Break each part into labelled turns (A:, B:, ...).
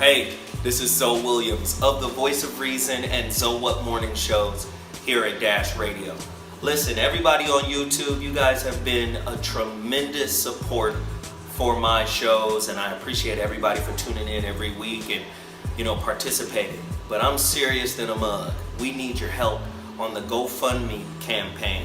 A: Hey, this is Zoe Williams of the Voice of Reason and So What Morning Shows here at Dash Radio. Listen, everybody on YouTube, you guys have been a tremendous support for my shows, and I appreciate everybody for tuning in every week and, participating. But I'm serious than a mug. We need your help on the GoFundMe campaign.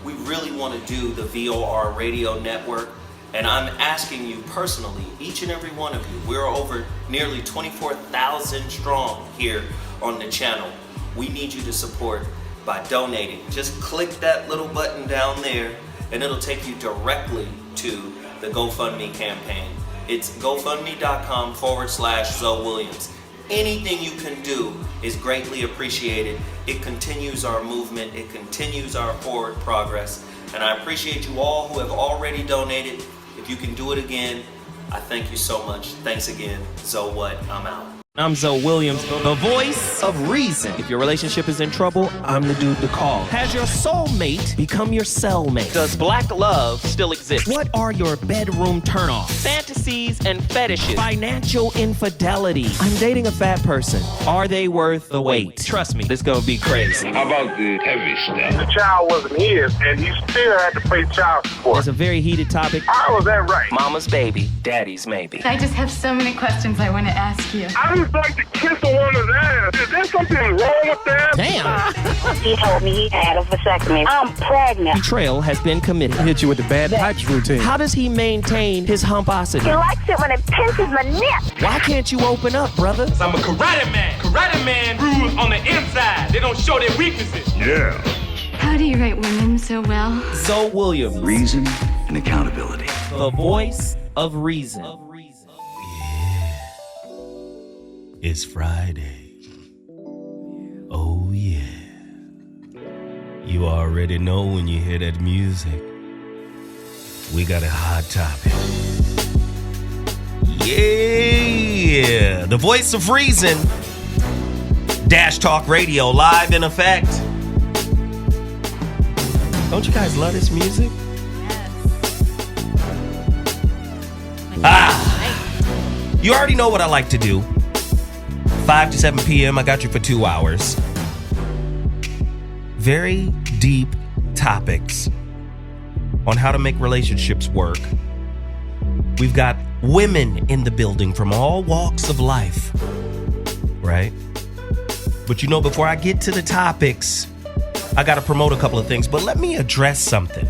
A: We really want to do the VOR radio network, and I'm asking you personally, each and every one of you, we're over nearly 24,000 strong here on the channel. We need you to support by donating. Just click that little button down there and it'll take you directly to the GoFundMe campaign. It's gofundme.com/Zoe Williams. Anything you can do is greatly appreciated. It continues our movement. It continues our forward progress. And I appreciate you all who have already donated. If you can do it again, I thank you so much. Thanks again. So what? I'm out.
B: I'm Zoe Williams, the voice of reason. If your relationship is in trouble, I'm the dude to call. Has your soulmate become your cellmate? Does black love still exist? What are your bedroom turnoffs? Fantasies and fetishes. Financial infidelity. I'm dating a fat person. Are they worth the wait? Trust me, this is gonna be crazy.
C: How about the heavy stuff?
D: The child wasn't his, and he still had to pay child support.
B: It's a very heated topic.
D: How was that right?
B: Mama's baby, daddy's maybe.
E: I just have so many questions I want to ask you.
D: I just like to kiss a woman's ass. Is there something wrong with that?
B: Damn.
F: He told me he had a vasectomy. I'm pregnant.
B: Betrayal has been committed.
G: Hit you with the bad pipes routine.
B: How does he maintain his humposity?
F: He likes it when it pinches my neck.
B: Why can't you open up, brother?
H: I'm a karate man. Karate man rules on the inside. They don't show their weaknesses.
C: Yeah.
E: How do you write women so well?
B: Zoe Williams,
I: Reason and accountability.
B: the voice of reason.
J: It's Friday. Oh yeah. You already know when you hear that music. We got a hot topic. Yeah. The voice of reason. Dash Talk Radio live in effect. Don't you guys love this music?
K: Yes.
J: You already know what I like to do. 5 to 7 p.m. I got you for 2 hours. Very deep topics on how to make relationships work. We've got women in the building from all walks of life, right? But before I get to the topics, I got to promote a couple of things, but let me address something.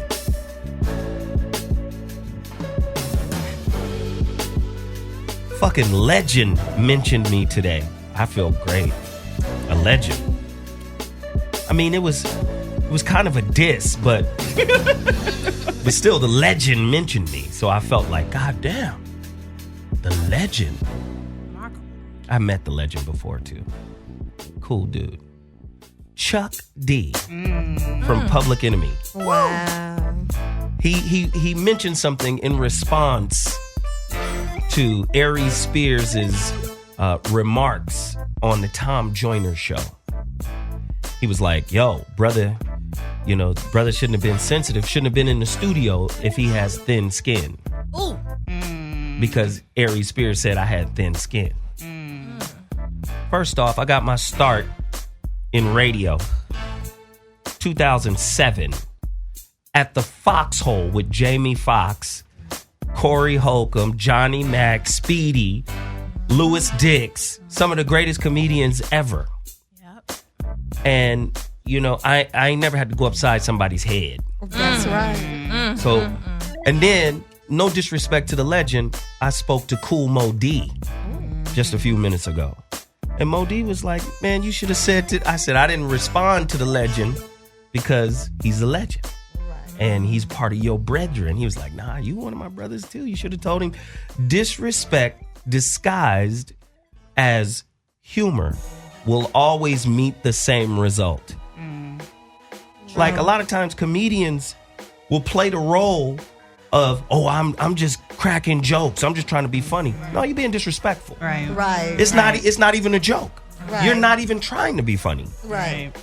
J: Fucking legend mentioned me today. I feel great. A legend. I mean, it was kind of a diss, but still, the legend mentioned me. So I felt like, God damn, the legend. I met the legend before too. Cool dude. Chuck D from Public Enemy.
K: Wow.
J: He mentioned something in response to Aries Spears' remarks on the Tom Joyner show. He was like, yo, brother, brother shouldn't have been sensitive, shouldn't have been in the studio if he has thin skin.
K: Ooh.
J: Because Aries Spears said I had thin skin. First off, I got my start in radio 2007 at the Foxhole with Jamie Foxx, Corey Holcomb, Johnny Mack, Speedy, Louis Dix, some of the greatest comedians ever.
K: Yep.
J: And, I ain't never had to go upside somebody's head.
K: That's right.
J: So, and then, no disrespect to the legend, I spoke to Cool Mo D just a few minutes ago. And Mo D was like, man, you should have said I said I didn't respond to the legend because he's a legend. And he's part of your brethren. He was like, nah, you one of my brothers too. You should have told him. Disrespect disguised as humor will always meet the same result. Like a lot of times comedians will play the role of, I'm just cracking jokes. I'm just trying to be funny. No, you're being disrespectful.
K: Right.
J: It's not even a joke.
K: Right.
J: You're not even trying to be funny.
K: Right.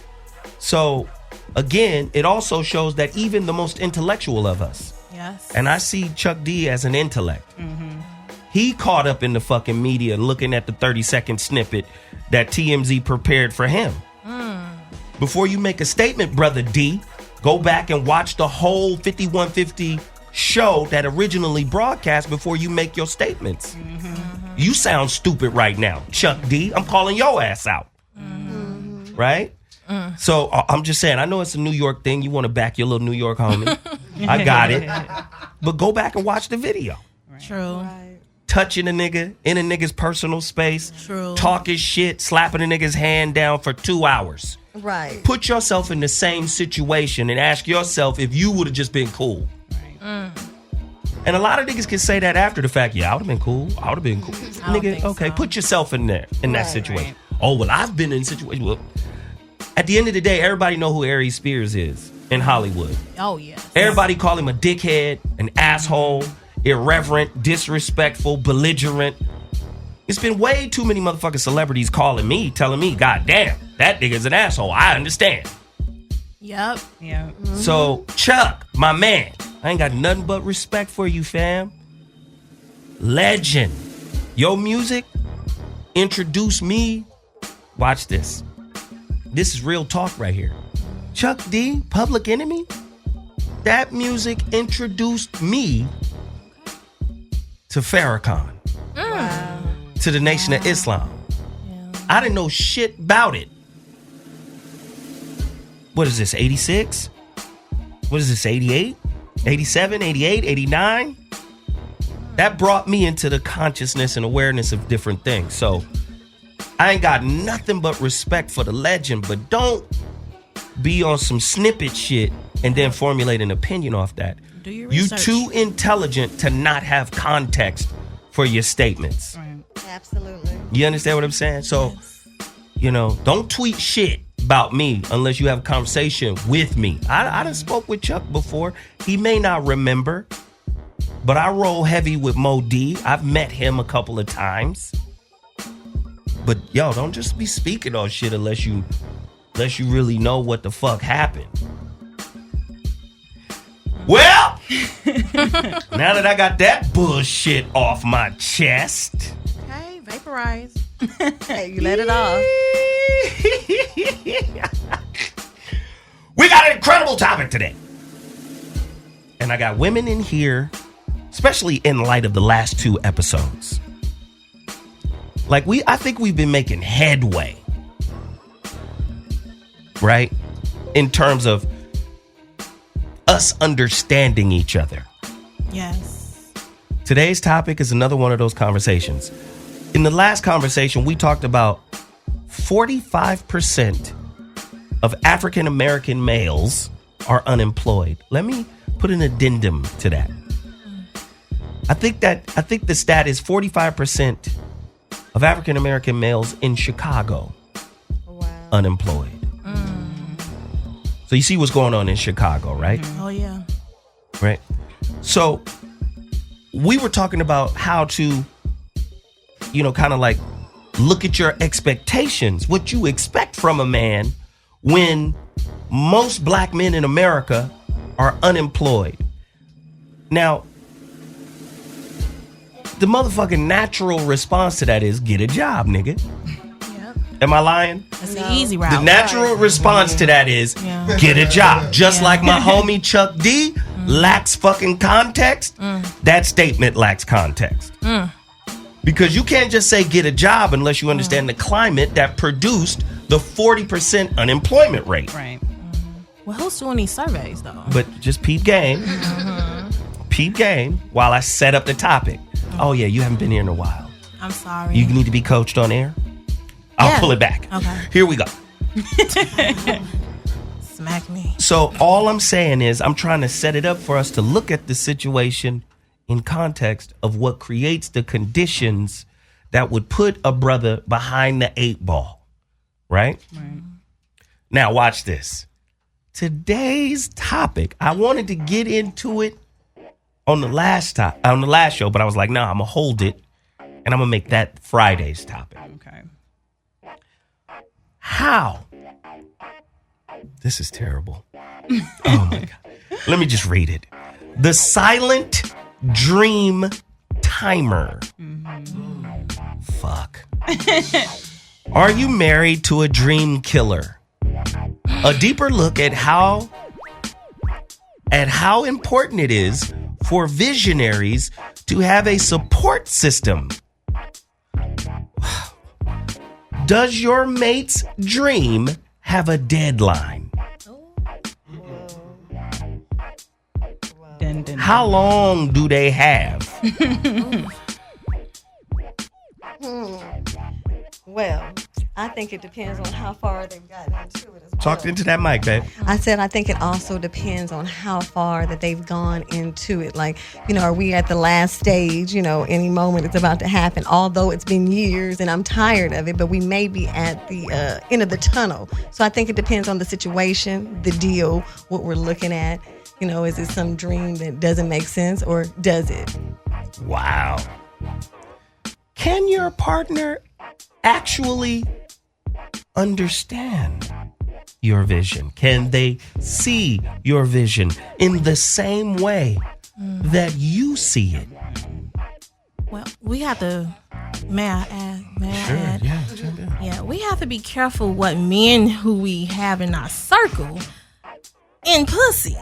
J: So again, it also shows that even the most intellectual of us,
K: Yes.
J: and I see Chuck D as an intellect. He caught up in the fucking media looking at the 30-second snippet that TMZ prepared for him. Before you make a statement, Brother D, go back and watch the whole 5150 show that originally broadcast before you make your statements. You sound stupid right now, Chuck D. I'm calling your ass out. Right? So I'm just saying, I know it's a New York thing. You want to back your little New York homie. I got it. But go back and watch the video.
L: True.
K: Right.
J: Touching a nigga in a nigga's personal space.
L: True.
J: Talking shit, slapping a nigga's hand down for 2 hours.
K: Right.
J: Put yourself in the same situation and ask yourself if you would have just been cool. And a lot of niggas can say that after the fact. Yeah, I would have been cool. I would have been cool. Nigga, okay, put yourself in there, in that situation. Right. Oh, well, I've been in situations. Well, at the end of the day, everybody know who Aries Spears is in Hollywood.
L: Oh, yeah.
J: Everybody call him a dickhead, an asshole, irreverent, disrespectful, belligerent. It's been way too many motherfucking celebrities calling me, telling me, God damn, that nigga's an asshole. I understand.
L: Yep. Yeah.
J: So, Chuck, my man, I ain't got nothing but respect for you, fam. Legend. Your music introduced me. Watch this. This is real talk right here. Chuck D, Public Enemy. That music introduced me to Farrakhan.
K: Wow.
J: To the Nation of Islam.
L: Yeah.
J: I didn't know shit about it. What is this, 86? What is this, 88? 87, 88, 89? That brought me into the consciousness and awareness of different things. So I ain't got nothing but respect for the legend, but don't be on some snippet shit and then formulate an opinion off that.
L: Do your
J: You
L: research.
J: too intelligent to not have context for your statements.
L: Right.
K: Absolutely.
J: You understand what I'm saying? So, you know, don't tweet shit about me unless you have a conversation with me. I done spoke with Chuck before. He may not remember, but I roll heavy with Mo D. I've met him a couple of times. But yo, don't just be speaking on shit unless you really know what the fuck happened. Well, now that I got that bullshit off my chest.
L: Okay, vaporize.
K: Hey, you let it off.
J: We got an incredible topic today. And I got women in here, especially in light of the last 2 episodes. I think we've been making headway. Right? In terms of us understanding each other.
L: Yes.
J: Today's topic is another one of those conversations. In the last conversation, we talked about 45% of African American males are unemployed. Let me put an addendum to that. I think the stat is 45% of African American males in Chicago unemployed. So you see what's going on in Chicago, right?
L: Oh, yeah.
J: Right. So we were talking about how to, kind of like look at your expectations, what you expect from a man when most black men in America are unemployed. Now, the motherfucking natural response to that is get a job, nigga. Am I lying?
L: That's the easy route.
J: The natural response to that is get a job. Just like my homie Chuck D lacks fucking context, that statement lacks context. Because you can't just say get a job unless you understand the climate that produced the 40% unemployment rate.
L: Right. Well, who's doing these surveys, though?
J: But just peep game. Peep game while I set up the topic. Oh, yeah, you haven't been here in a while.
L: I'm sorry.
J: You need to be coached on air? I'll pull it back.
L: Okay.
J: Here we go.
L: Smack me.
J: So all I'm saying is I'm trying to set it up for us to look at the situation in context of what creates the conditions that would put a brother behind the 8 ball. Right?
L: Right.
J: Now watch this. Today's topic, I wanted to get into it on the last show, but I was like, nah, I'm going to hold it and I'm going to make that Friday's topic.
L: Okay.
J: How? This is terrible. Oh my God. Let me just read it. The silent dream timer. Fuck. Are you married to a dream killer? A deeper look at how important it is for visionaries to have a support system. Does your mate's dream have a deadline? How long do they have?
K: Well, I think it depends on how far they've gotten into it as well.
J: Talk into that mic, babe.
K: I said I think it also depends on how far that they've gone into it. Like, are we at the last stage? Any moment it's about to happen, although it's been years and I'm tired of it, but we may be at the end of the tunnel. So I think it depends on the situation, the deal, what we're looking at. Is it some dream that doesn't make sense or does it?
J: Wow. Can your partner actually understand your vision? Can they see your vision in the same way that you see it?
L: Well, we have to. May I add? Yeah, we have to be careful what men who we have in our circle in pussy.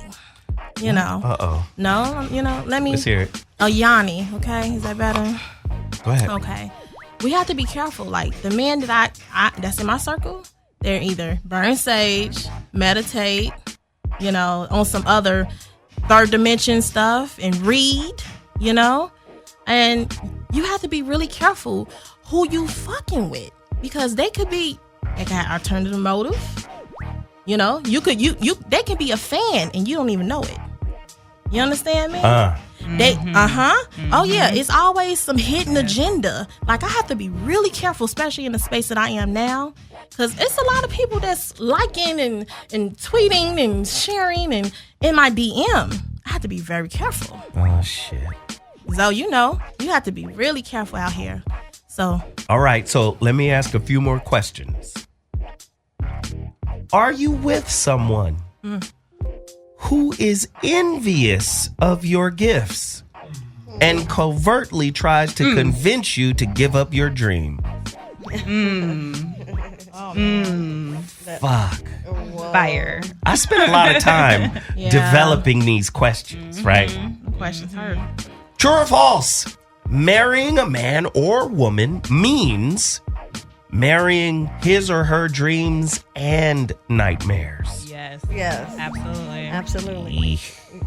J: Uh-oh.
L: No, let me.
J: Let's hear it.
L: Oh, Yanni. Okay, is that better?
J: Go ahead.
L: Okay. We have to be careful. Like the men that I that's in my circle, they're either burn sage, meditate, on some other third dimension stuff and read, and you have to be really careful who you fucking with because they could be like an alternative motive. They can be a fan and you don't even know it. You understand me? Oh yeah, it's always some hidden agenda. Like I have to be really careful, especially in the space that I am now, because it's a lot of people that's liking and tweeting and sharing and in my DM. I have to be very careful.
J: Oh shit.
L: So you have to be really careful out here. So
J: all right, so let me ask a few more questions. Are you with someone who is envious of your gifts and covertly tries to convince you to give up your dream? Fuck.
M: Fire.
J: I spent a lot of time developing these questions, right?
L: Questions hurt.
J: True or false? Marrying a man or woman means marrying his or her dreams and nightmares.
K: Yes. Absolutely.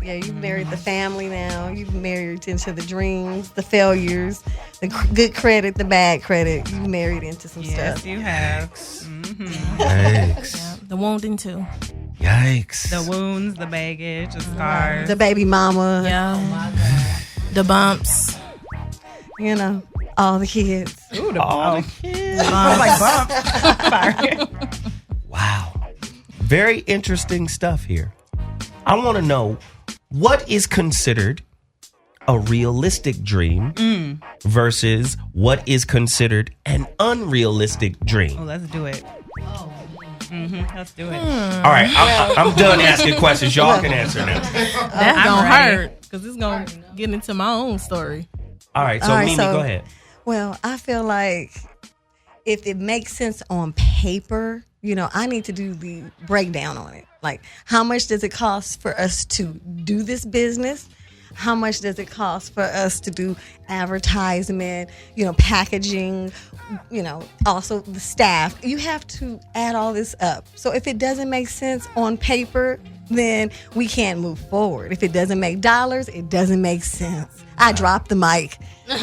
K: Yeah, you've married the family now. You've married into the dreams, the failures, the good credit, the bad credit. You married into some stuff.
M: Yes, you have.
J: Yikes.
L: Yeah, the wounding too.
J: Yikes.
M: The wounds, the baggage, the scars.
K: The baby mama.
L: Yeah. Oh my God. The bumps.
K: All the kids.
M: Ooh,
J: all the kids.
M: Like bumps.
J: Wow. Very interesting stuff here. I want to know what is considered a realistic dream versus what is considered an unrealistic dream.
M: Oh, let's do it. Let's do it.
J: All right, I'm done asking questions. Y'all can answer now.
L: That's gonna hurt because it's gonna get into my own story.
J: All right, so Mimi, go ahead.
K: Well, I feel like if it makes sense on paper, I need to do the breakdown on it. Like, how much does it cost for us to do this business? How much does it cost for us to do advertisement, packaging, also the staff? You have to add all this up. So if it doesn't make sense on paper, then we can't move forward. If it doesn't make dollars, it doesn't make sense. I dropped the mic.
L: There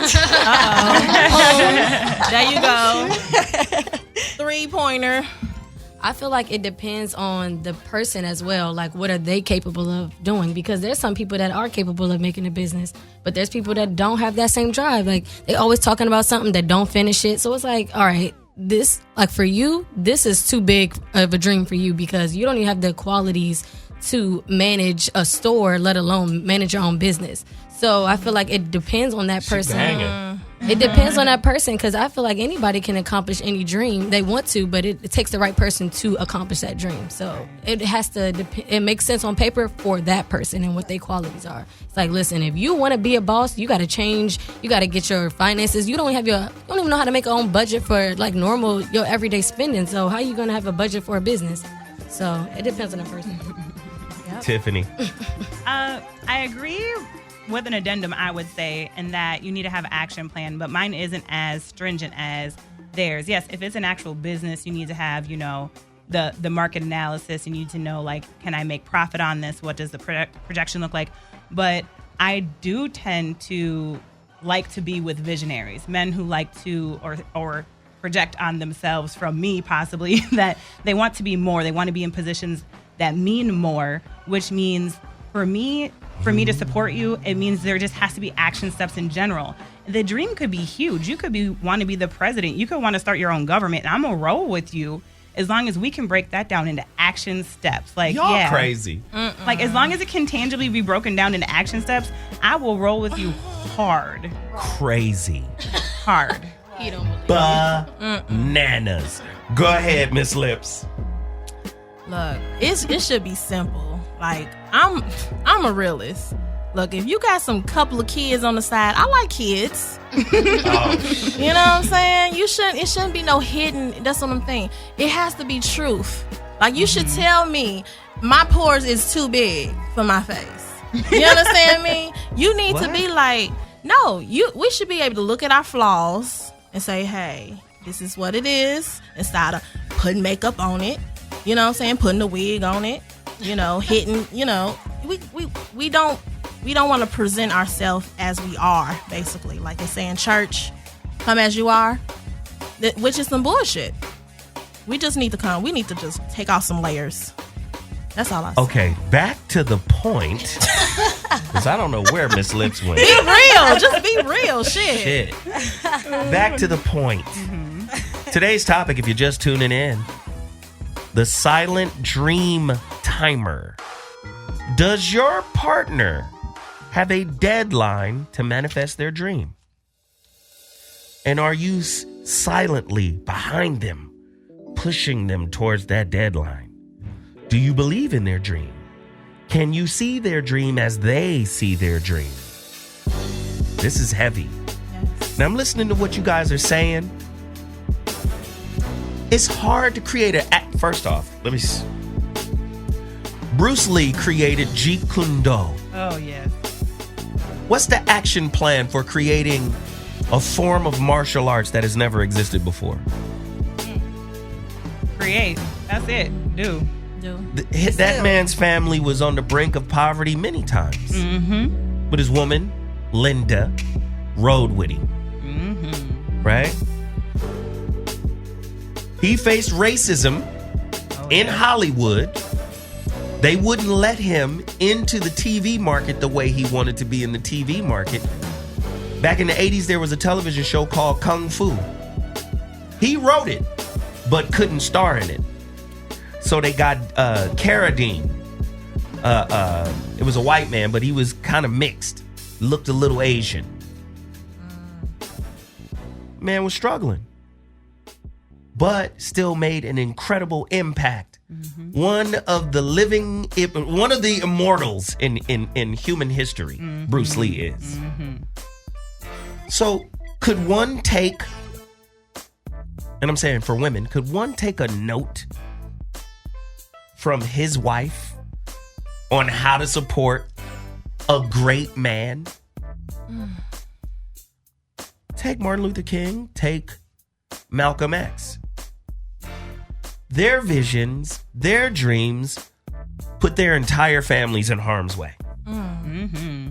L: you go. 3-pointer.
N: I feel like it depends on the person as well. Like, what are they capable of doing? Because there's some people that are capable of making a business, but there's people that don't have that same drive. Like, they always talking about something that don't finish it. So it's like, all right, this, like for you, this is too big of a dream for you because you don't even have the qualities to manage a store, let alone manage your own business. So I feel like it depends on that person. It depends on that person, because I feel like anybody can accomplish any dream they want to, but it takes the right person to accomplish that dream. So it has to it makes sense on paper for that person and what their qualities are. It's like, listen, if you want to be a boss, you got to change. You got to get your finances. You don't even know how to make your own budget for like normal your everyday spending. So how you gonna have a budget for a business? So it depends on the person.
J: Yep. Tiffany.
M: I agree with an addendum, I would say, in that you need to have an action plan, but mine isn't as stringent as theirs. Yes, if it's an actual business, you need to have, the market analysis. You need to know, like, can I make profit on this? What does the projection look like? But I do tend to like to be with visionaries, men who like to or project on themselves from me, possibly, that they want to be more. They want to be in positions that mean more, which means for me to support you, it means there just has to be action steps in general. The dream could be huge. You could want to be the president. You could want to start your own government. And I'm going to roll with you as long as we can break that down into action steps. Like,
J: y'all crazy.
M: Like, as long as it can tangibly be broken down into action steps, I will roll with you hard.
J: Crazy.
M: Hard.
N: You don't believe
J: Bananas. Go ahead, Miss Lips.
L: Look, it should be simple. Like, I'm a realist. Look, if you got some couple of kids on the side, I like kids. You know what I'm saying? It shouldn't be no hidden. That's what I'm thinking. It has to be truth. Like, you should tell me my pores is too big for my face. You understand me? You need to be like, no, we should be able to look at our flaws and say, hey, this is what it is, instead of putting makeup on it. You know what I'm saying? Putting the wig on it. Hitting, we don't want to present ourselves as we are, basically. Like they say in church, come as you are, which is some bullshit. We just need to come. We need to just take off some layers. That's all I say.
J: Okay, back to the point. Because I don't know where Miss Lips went.
L: Be real. Just be real. Shit.
J: Back to the point. Today's topic, if you're just tuning in, the silent dream timer. Does your partner have a deadline to manifest their dream? And are you silently behind them, pushing them towards that deadline? Do you believe in their dream? Can you see their dream as they see their dream? This is heavy. Now I'm listening to what you guys are saying. It's hard to create first off, Bruce Lee created Jeet Kune Do.
M: Oh, yes.
J: What's the action plan for creating a form of martial arts that has never existed before?
M: Create. That's it. Do.
J: That man's family was on the brink of poverty many times. Mm-hmm. But his woman, Linda, rode with him. Mm-hmm. Right? He faced racism in Hollywood. They wouldn't let him into the TV market the way he wanted to be in the TV market. Back in the 80s, there was a television show called Kung Fu. He wrote it, but couldn't star in it. So they got Carradine. It was a white man, but he was kind of mixed. Looked a little Asian. Man was struggling, but still made an incredible impact. Mm-hmm. One of the immortals in human history, mm-hmm. Bruce Lee is. Mm-hmm. So could one take, and I'm saying for women, could one take a note from his wife on how to support a great man? Take Martin Luther King, take Malcolm X. Their visions, their dreams, put their entire families in harm's way. Mm-hmm.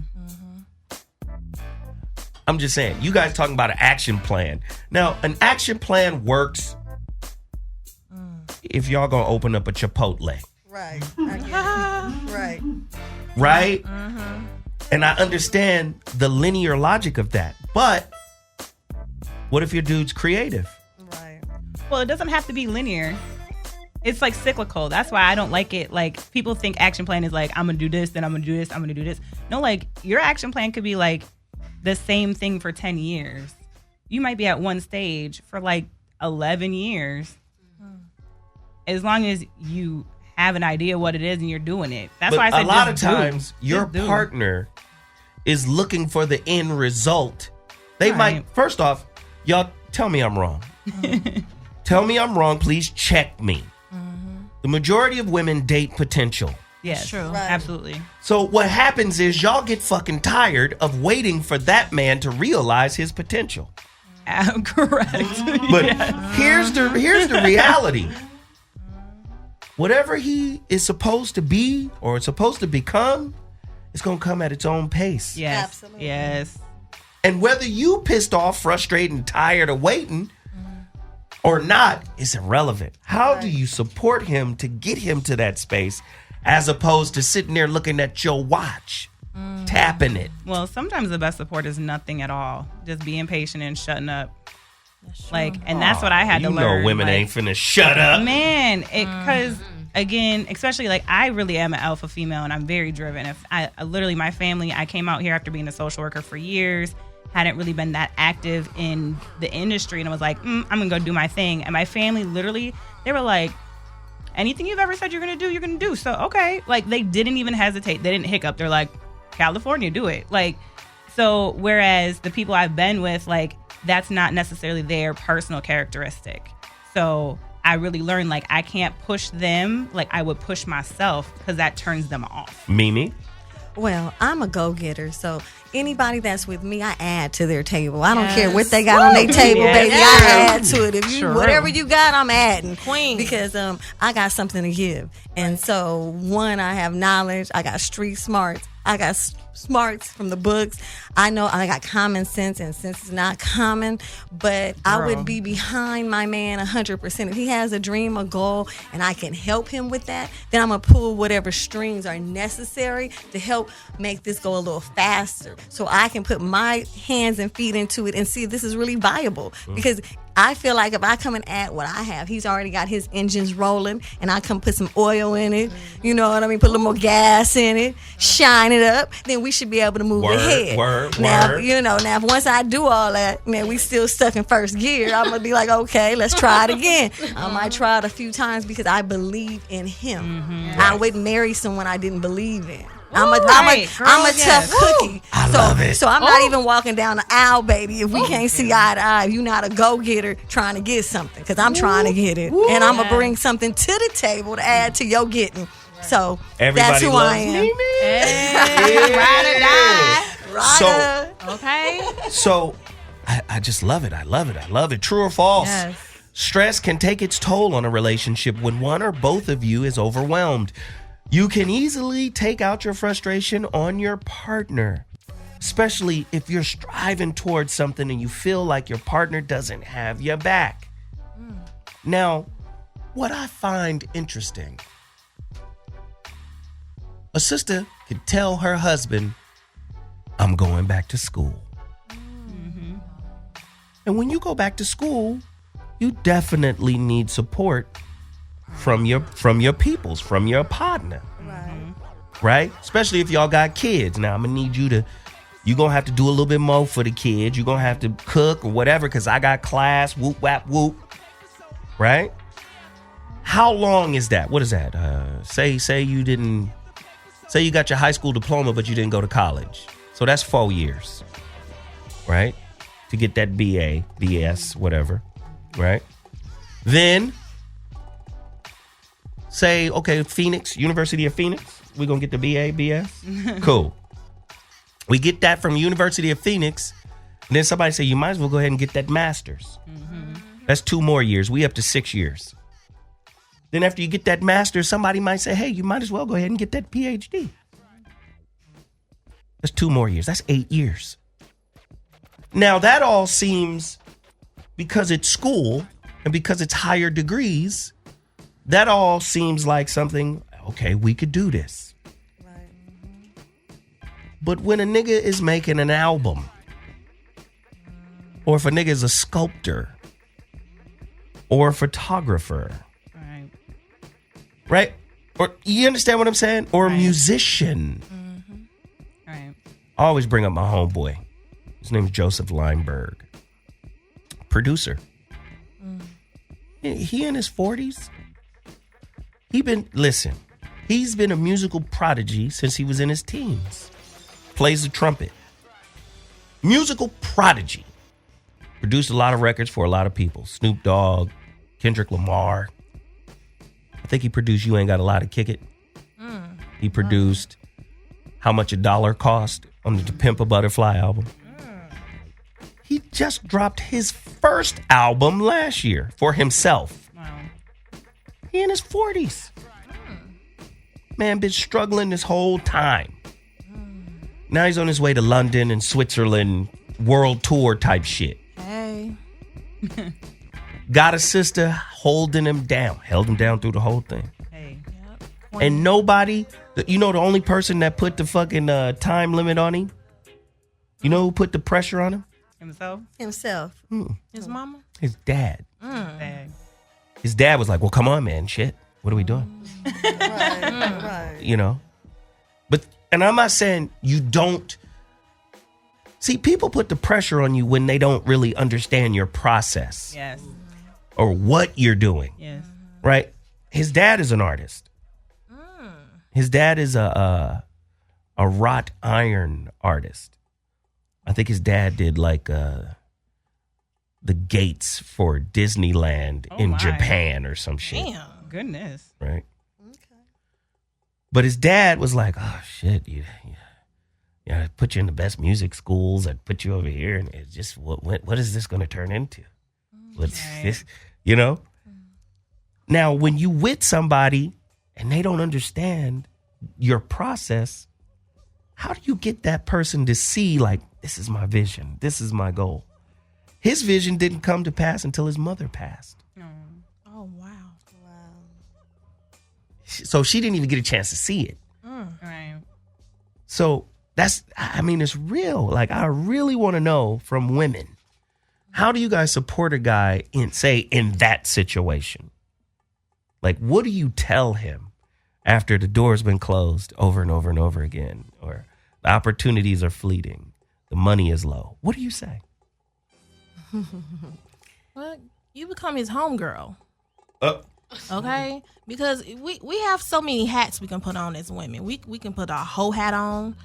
J: I'm just saying, you guys talking about an action plan. Now, an action plan works if y'all gonna open up a Chipotle.
K: Right. Right.
J: Right? Mm-hmm. And I understand the linear logic of that. But what if your dude's creative?
K: Right.
M: Well, it doesn't have to be linear. It's like cyclical. That's why I don't like it. Like, people think action plan is like, I'm going to do this, then I'm going to do this, I'm going to do this. No, like, your action plan could be like the same thing for 10 years. you might be at one stage for like 11 years. As long as you have an idea what it is and you're doing it. That's why I said
J: a lot of times your partner is looking for the end result. They might, first off, y'all tell me I'm wrong. Tell me I'm wrong. Please check me. The majority of women date potential.
M: Yes, true. Right. Absolutely.
J: So what happens is y'all get fucking tired of waiting for that man to realize his potential.
M: Correct.
J: But here's the reality. Whatever he is supposed to be or supposed to become, it's going to come at its own pace.
M: Yes. Absolutely. Yes.
J: And whether you pissed off, frustrated, and tired of waiting or not is irrelevant. How do you support him to get him to that space as opposed to sitting there looking at your watch, tapping it?
M: Well, sometimes the best support is nothing at all. Just being patient and shutting up. Like, and that's what I had to learn.
J: You know women ain't finna shut up.
M: Man, because again, especially like I really am an alpha female and I'm very driven. If I literally, my family, I came out here after being a social worker for years, hadn't really been that active in the industry, and I was like, I'm gonna go do my thing. And my family literally, they were like, anything you've ever said you're gonna do, you're gonna do. So okay, like they didn't even hesitate. They didn't hiccup. They're like, California, do it. Like, so whereas the people I've been with, like, that's not necessarily their personal characteristic. So I really learned, like, I can't push them like I would push myself because that turns them off.
J: Mimi?
K: Well, I'm a go-getter, so anybody that's with me, I add to their table. I don't care what they got on their table, baby. I add to it. If you whatever you got, I'm adding.
L: Queen.
K: Because I got something to give. And so, one, I have knowledge. I got street smarts. I got smarts from the books. I know I got common sense, and sense is not common, but I would be behind my man 100%. If he has a dream, a goal, and I can help him with that, then I'm going to pull whatever strings are necessary to help make this go a little faster so I can put my hands and feet into it and see if this is really viable. Because I feel like if I come and add what I have, he's already got his engines rolling, and I come put some oil in it, you know what I mean, put a little more gas in it, shine it up, then we should be able to move ahead. Now, if once I do all that, man, we still stuck in first gear, I'm going to be like, okay, let's try it again. I might try it a few times because I believe in him. I wouldn't marry someone I didn't believe in. I'm a tough cookie.
J: I love it.
K: So I'm not even walking down the aisle, baby, if we can't see eye to eye. If you're not a go-getter trying to get something, because I'm trying to get it. And I'm going to bring something to the table to add to your getting. So that's who I am.
L: Ride or die. Okay.
J: So I just love it. I love it. I love it. True or false?
L: Yes.
J: Stress can take its toll on a relationship when one or both of you is overwhelmed. You can easily take out your frustration on your partner, especially if you're striving towards something and you feel like your partner doesn't have your back. Now, what I find interesting, a sister could tell her husband, I'm going back to school. And when you go back to school, you definitely need support from your peoples, from your partner. Right? Especially if y'all got kids. Now, I'm going to need you're going to have to do a little bit more for the kids. You're going to have to cook or whatever because I got class, whoop, whap, whoop. Right? How long is that? What is that? Say you got your high school diploma, but you didn't go to college. So that's 4 years. Right? To get that BA, BS, whatever. Right? Then, say, okay, Phoenix, University of Phoenix. We're going to get the BA, BS? Cool. We get that from University of Phoenix. And then somebody say, you might as well go ahead and get that master's. That's 2 more years. We up to 6 years. Then after you get that master's, somebody might say, hey, you might as well go ahead and get that PhD. That's 2 more years. That's 8 years. Now, that all seems, because it's school and because it's higher degrees, that all seems like something, okay, we could do this. But when a nigga is making an album, or if a nigga is a sculptor, or a photographer, right? Or you understand what I'm saying? Or a musician.
M: Right.
J: I always bring up my homeboy. His name is Joseph Lineberg. producer. He in his 40s. He's been a musical prodigy since he was in his teens. Plays the trumpet. Musical prodigy. Produced a lot of records for a lot of people. Snoop Dogg, Kendrick Lamar. I think he produced You Ain't Got a Lot to Kick It. He produced How Much a Dollar Cost on the To Pimp a Butterfly album. He just dropped his first album last year for himself.
M: Wow.
J: He in his 40s. Man, been struggling this whole time. Now he's on his way to London and Switzerland, world tour type shit.
L: Hey.
J: Got a sister holding him down. Held him down through the whole thing.
M: Hey.
J: And nobody, the only person that put the fucking time limit on him? You know who put the pressure on him?
K: Himself.
L: His mama?
J: His dad.
M: Dang.
J: His dad was like, well, come on, man. Shit. What are we doing?
K: Right.
J: You know? And I'm not saying you don't. See, people put the pressure on you when they don't really understand your process.
M: Yes.
J: Or what you're doing.
M: Yes.
J: Right? His dad is an artist. His dad is a wrought iron artist. I think his dad did like the gates for Disneyland in Japan or some shit.
L: Damn.
M: Goodness.
J: Right? Okay. But his dad was like, oh, shit, I put you in the best music schools. I'd put you over here. And it's just, what is this going to turn into? What's this? You know? Now, when you with somebody and they don't understand your process, how do you get that person to see, like, this is my vision, this is my goal? His vision didn't come to pass until his mother passed.
L: Oh, wow.
J: So she didn't even get a chance to see it.
M: Right.
J: So it's real. Like, I really want to know from women, how do you guys support a guy in that situation? Like, what do you tell him after the door's been closed over and over and over again, or the opportunities are fleeting, the money is low? What do you say?
L: Well, you become his homegirl. Okay? Because we have so many hats we can put on as women. We can put our hoe hat on.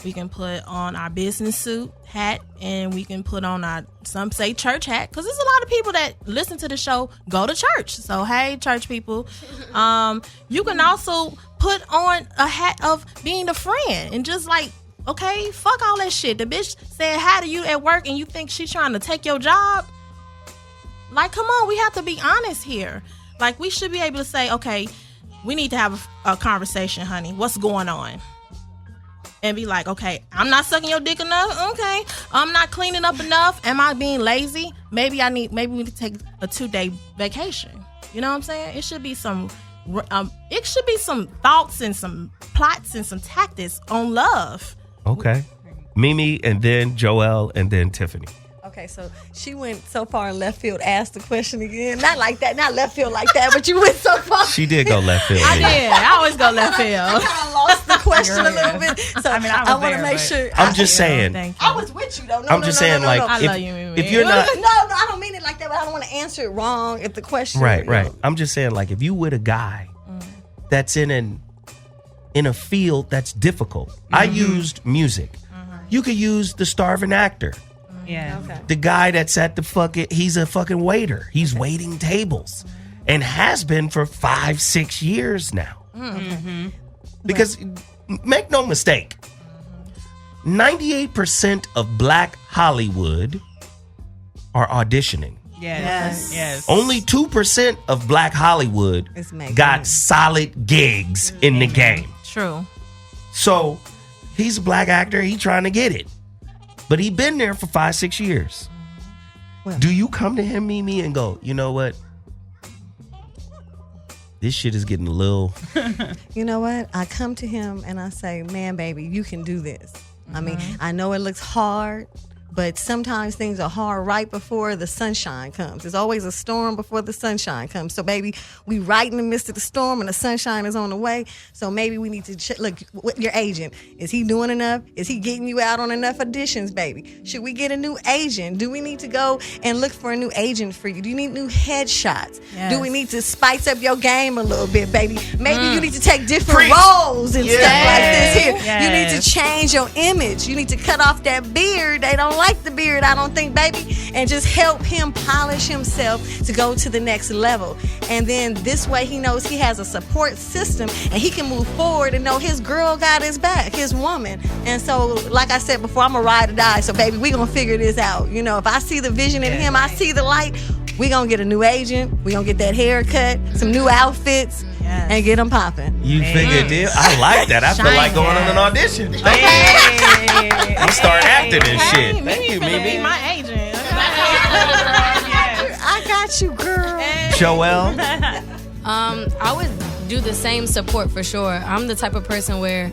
L: We can put on our business suit hat, and we can put on our, some say church hat, because there's a lot of people that listen to the show go to church. So, hey, church people. You can also put on a hat of being a friend and just like, okay, fuck all that shit. The bitch said hi to you at work and you think she's trying to take your job? Like, come on, we have to be honest here. Like, we should be able to say, okay, we need to have a conversation, honey. What's going on? And be like, okay, I'm not sucking your dick enough. Okay, I'm not cleaning up enough. Am I being lazy? Maybe we need to take a 2-day vacation. You know what I'm saying? It should be some thoughts and some plots and some tactics on love.
J: Okay. Mimi, and then Joelle, and then Tiffany.
K: Okay, so she went so far in left field, asked the question again. Not like that, not left field like that, but you went so far.
J: She did go left field.
L: I did. I always go left field.
K: I kind of lost the question a little bit. So I want to make sure.
J: I'm just saying.
K: I was with you, though.
J: I'm just saying, like,
L: I love you, Mimi.
J: If you're not.
K: No, I don't mean it like that, but I don't want to answer it wrong if the question.
J: Right. I'm just saying, like, if you with a guy that's in a field that's difficult. I used music. You could use the starving actor.
M: Yeah. Okay.
J: The guy that's at he's a fucking waiter. He's waiting tables and has been for 5-6 years now.
M: Mm-hmm.
J: Because make no mistake, 98% of Black Hollywood are auditioning.
M: Yes.
J: Only 2% of Black Hollywood got solid gigs in the game.
L: True.
J: So he's a black actor. He's trying to get it. But he been there for 5-6 years. Well, do you come to him, Mimi, and go, you know what? This shit is getting a little...
K: You know what? I come to him and I say, man, baby, you can do this. I mean, I know it looks hard, But sometimes things are hard right before the sunshine comes. There's always a storm before the sunshine comes. So, baby, we right in the midst of the storm and the sunshine is on the way. So maybe we need to look, your agent, is he doing enough? Is he getting you out on enough auditions, baby? Should we get a new agent? Do we need to go and look for a new agent for you? Do you need new headshots?
L: Yes.
K: Do we need to spice up your game a little bit, baby? Maybe you need to take different roles and stuff like this here.
M: Yes.
K: You need to change your image. You need to cut off that beard. They don't like the beard, I don't think, baby. And just help him polish himself to go to the next level. And then this way he knows he has a support system and he can move forward and know his girl got his back, his woman. And so, like I said before, I'm a ride or die. So, baby, we gonna figure this out. You know, if I see the vision in him, I see the light, we gonna get a new agent. We gonna get that haircut, some new outfits, and get them popping.
J: You figure deal? I like that. I feel like going on an audition. Thank you. I'm start acting this shit. Thank you, Mimi.
L: My agent.
K: I got you, girl.
J: Joelle?
N: I would do the same support for sure. I'm the type of person where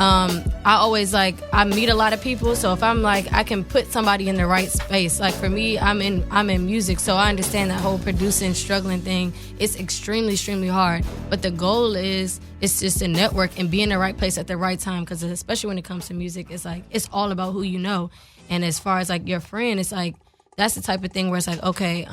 N: I always I meet a lot of people, so if I'm I can put somebody in the right space. Like for me, I'm in music, so I understand that whole producing, struggling thing. It's extremely hard. But the goal is it's just a network and be in the right place at the right time, because especially when it comes to music, it's all about who you know. And as far as your friend, it's that's the type of thing where it's okay,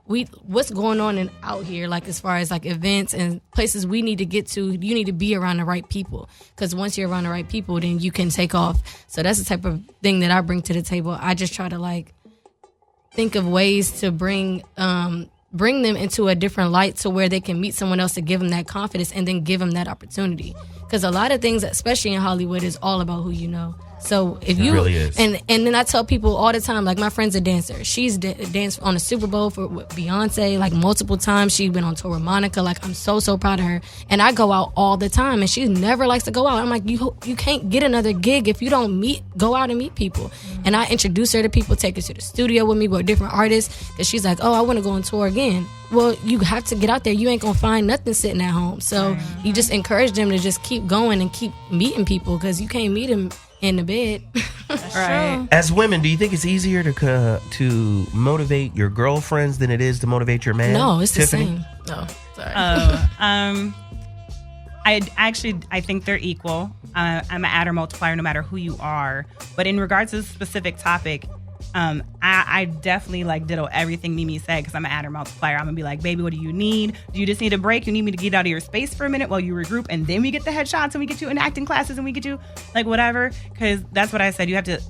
N: what's going on out here, as far as events and places we need to get to, you need to be around the right people, because once you're around the right people, then you can take off. So that's the type of thing that I bring to the table. I just try to think of ways to bring them into a different light to where they can meet someone else to give them that confidence and then give them that opportunity. Because a lot of things, especially in Hollywood, is all about who you know. So if you
J: really is.
N: And then I tell people all the time, my friend's a dancer. She's danced on the Super Bowl with Beyonce multiple times. She's been on tour with Monica. I'm so proud of her. And I go out all the time, and she never likes to go out. I'm you can't get another gig if you don't go out and meet people. And I introduce her to people, take her to the studio with me with different artists, because she's oh, I want to go on tour again. Well, you have to get out there. You ain't gonna find nothing sitting at home. So you just encourage them to just keep going and keep meeting people, because you can't meet them in the bed.
M: Right.
J: As women, do you think it's easier to motivate your girlfriends than it is to motivate your man?
N: No, it's
J: Tiffany?
N: the same. No, sorry.
M: I think they're equal. I'm an adder multiplier no matter who you are. But in regards to the specific topic, I definitely ditto everything Mimi said, because I'm an adder multiplier. I'm gonna be baby, what do you need? Do you just need a break? You need me to get out of your space for a minute while you regroup, and then we get the headshots and we get you in acting classes and we get you whatever? Because that's what I said. You have to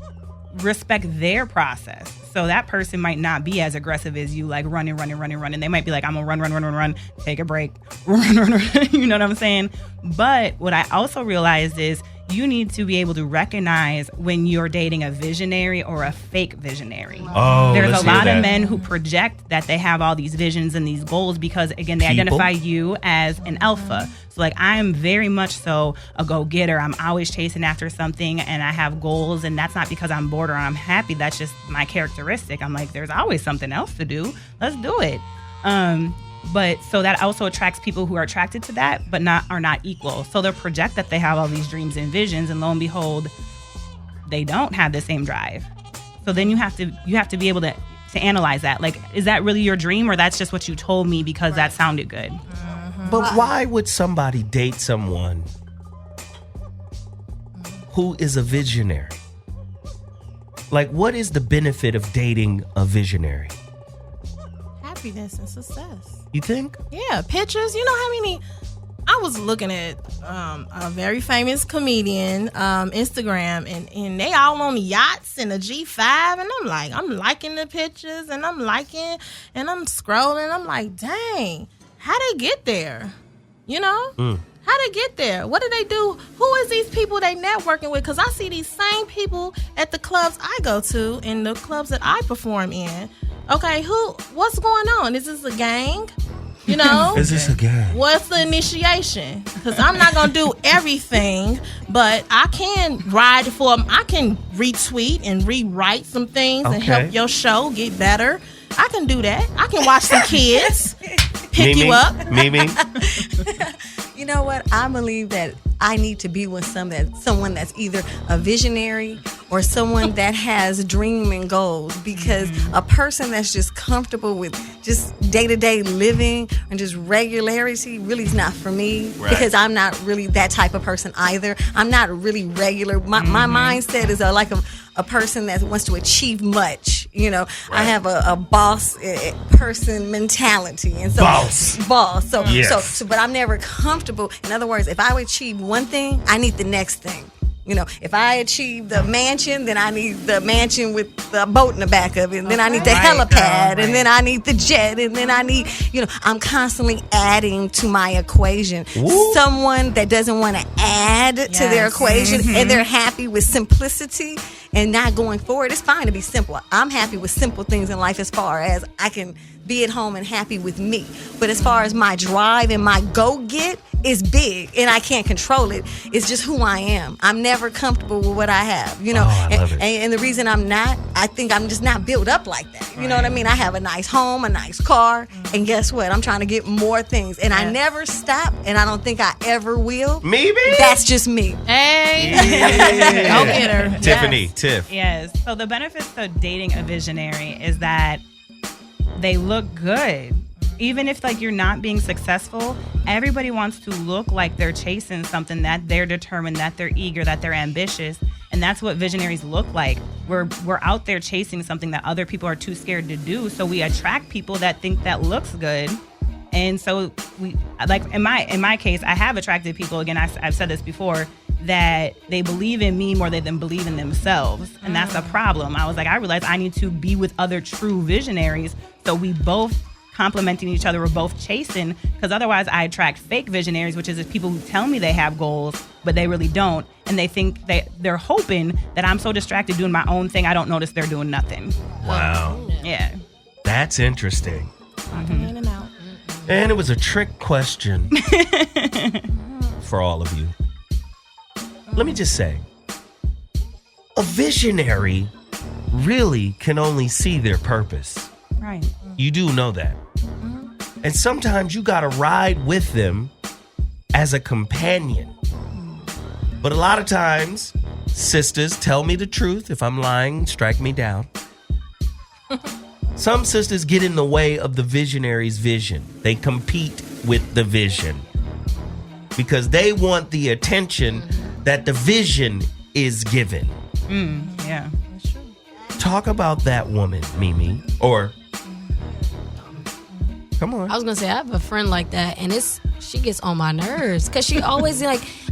M: respect their process. So that person might not be as aggressive as you, running. They might be I'm gonna run, take a break, run. You know what I'm saying? But what I also realized is you need to be able to recognize when you're dating a visionary or a fake visionary.
J: Oh,
M: there's a lot of men who project that they have all these visions and these goals because, again, they identify you as an alpha. So, I am very much so a go-getter. I'm always chasing after something, and I have goals, and that's not because I'm bored or I'm happy. That's just my characteristic. I'm there's always something else to do. Let's do it. But so that also attracts people who are attracted to that, but are not equal. So they'll project that they have all these dreams and visions, and lo and behold, they don't have the same drive. So then you have to be able to analyze that. Is that really your dream, or that's just what you told me because that sounded good?
J: But why would somebody date someone who is a visionary? What is the benefit of dating a visionary?
L: Happiness and success.
J: You think?
L: Yeah, pictures. You know how many? I was looking at a very famous comedian Instagram, and they all on yachts and a G5, and I'm liking the pictures, and I'm liking, and I'm scrolling. I'm dang, how they get there? You know? How they get there? What do they do? Who is these people they networking with? Because I see these same people at the clubs I go to and the clubs that I perform in. Okay, what's going on? Is this a gang? You know?
J: Is this a gang?
L: What's the initiation? Because I'm not going to do everything, but I can I can retweet and rewrite some things and help your show get better. I can do that. I can watch some kids pick you up.
J: Mimi.
K: You know what? I believe that I need to be with someone that's either a visionary or someone that has dream and goals, because a person that's just comfortable with just day-to-day living and just regularity really is not for me, because I'm not really that type of person either. I'm not really regular. My mindset is like a person that wants to achieve much. I have a boss person mentality, and so boss. So,
J: Yes.
K: so, but I'm never comfortable. In other words, if I would achieve one thing, I need the next thing. If I achieve the mansion, then I need the mansion with the boat in the back of it. And then I need the helipad. And then I need the jet. And then I need, I'm constantly adding to my equation.
J: Ooh.
K: Someone that doesn't want to add to their equation and they're happy with simplicity and not going forward. It's fine to be simple. I'm happy with simple things in life as far as I can be at home and happy with me. But as far as my drive and my go-get, is big and I can't control it. It's just who I am. I'm never comfortable with what I have,
J: I love it.
K: And the reason I'm not, I think I'm just not built up like that. You know what I mean? I have a nice home, a nice car, and guess what? I'm trying to get more things, and I never stop, and I don't think I ever will.
J: Maybe
K: that's just me.
L: Hey,
J: Yeah.
L: go get her,
J: Tiffany. Tiff.
M: Yes. So the benefits of dating a visionary is that they look good. Even if you're not being successful, everybody wants to look like they're chasing something, that they're determined, that they're eager, that they're ambitious. And that's what visionaries look like. We're out there chasing something that other people are too scared to do. So we attract people that think that looks good. And so we, in my case, I have attracted people, again, I've said this before, that they believe in me more than believe in themselves. And that's a problem. I was I realized I need to be with other true visionaries. So we both complementing each other, we're both chasing, because otherwise I attract fake visionaries, which is people who tell me they have goals, but they really don't. And they think they're hoping that I'm so distracted doing my own thing, I don't notice they're doing nothing.
J: Wow.
M: Yeah.
J: That's interesting.
L: In and out.
J: And it was a trick question for all of you. Let me just say, a visionary really can only see their purpose.
M: Right.
J: You do know that. And sometimes you got to ride with them as a companion. But a lot of times, sisters, tell me the truth. If I'm lying, strike me down. Some sisters get in the way of the visionary's vision. They compete with the vision because they want the attention that the vision is given.
M: Yeah.
N: Talk
J: about that woman, Mimi. Or come on.
N: I was gonna say I have a friend like that, and she gets on my nerves because she always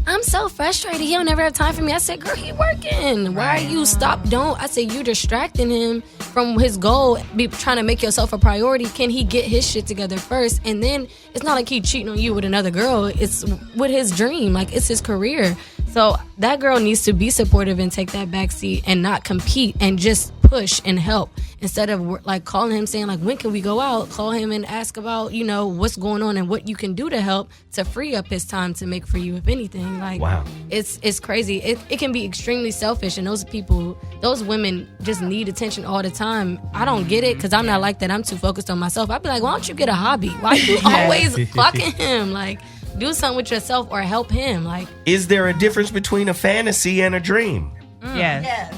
N: I'm so frustrated. He don't never have time for me. I said, girl, he working. Why are you don't? I said, you distracting him from his goal. Be trying to make yourself a priority. Can he get his shit together first? And then it's not like he cheating on you with another girl. It's with his dream. It's his career. So that girl needs to be supportive and take that back seat and not compete and just push and help instead of calling him saying when can we go out. Call him and ask about what's going on and what you can do to help to free up his time to make for you, if anything.
J: Wow,
N: it's crazy. It can be extremely selfish, and those women just need attention all the time. I don't get it because I'm not like that. I'm too focused on myself. I'd be like, why don't you get a hobby? Why you always clocking him? Do something with yourself or help him.
J: Is there a difference between a fantasy and a dream?
M: Yes.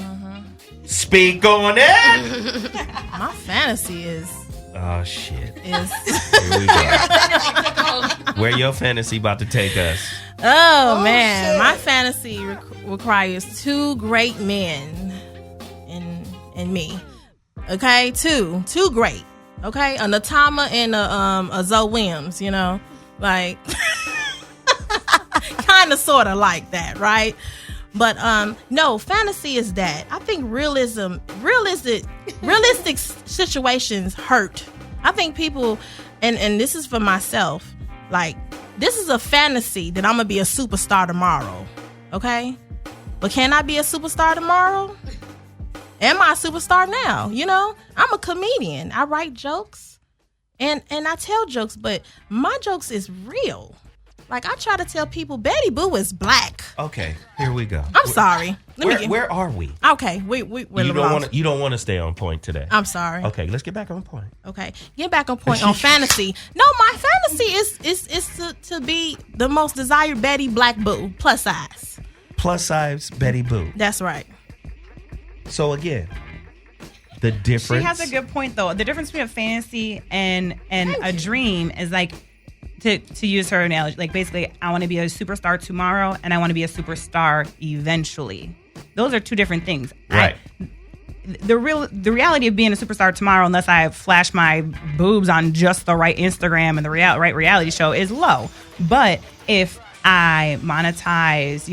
J: Speak on it.
L: My fantasy is.
J: Oh shit.
L: Is.
J: Here we go. Where your fantasy about to take us?
L: Oh man, shit. My fantasy requires two great men in me. Okay, two great. Okay, a Natama and a Zoe Williams. Kind of sort of like that, right? But no, fantasy is that. I think realistic situations hurt. I think people, and this is for myself, this is a fantasy that I'm gonna be a superstar tomorrow, okay? But can I be a superstar tomorrow? Am I a superstar now? I'm a comedian. I write jokes and I tell jokes, but my jokes is real. Like, I try to tell people Betty Boo is black.
J: Okay, here we go.
L: I'm sorry.
J: Where are we?
L: Okay, we're
J: You don't want to stay on point today.
L: I'm sorry.
J: Okay, let's get back on point.
L: Okay, get back on point on fantasy. No, my fantasy is to be the most desired Betty Black Boo, plus size.
J: Plus size Betty Boo.
L: That's right.
J: So again, the difference.
M: She has a good point though. The difference between a fantasy and a dream is like, to use her analogy, like basically, I want to be a superstar tomorrow and I want to be a superstar eventually. Those are two different things.
J: Right.
M: The reality of being a superstar tomorrow, unless I flash my boobs on just the right Instagram and the right reality show, is low. But if I monetize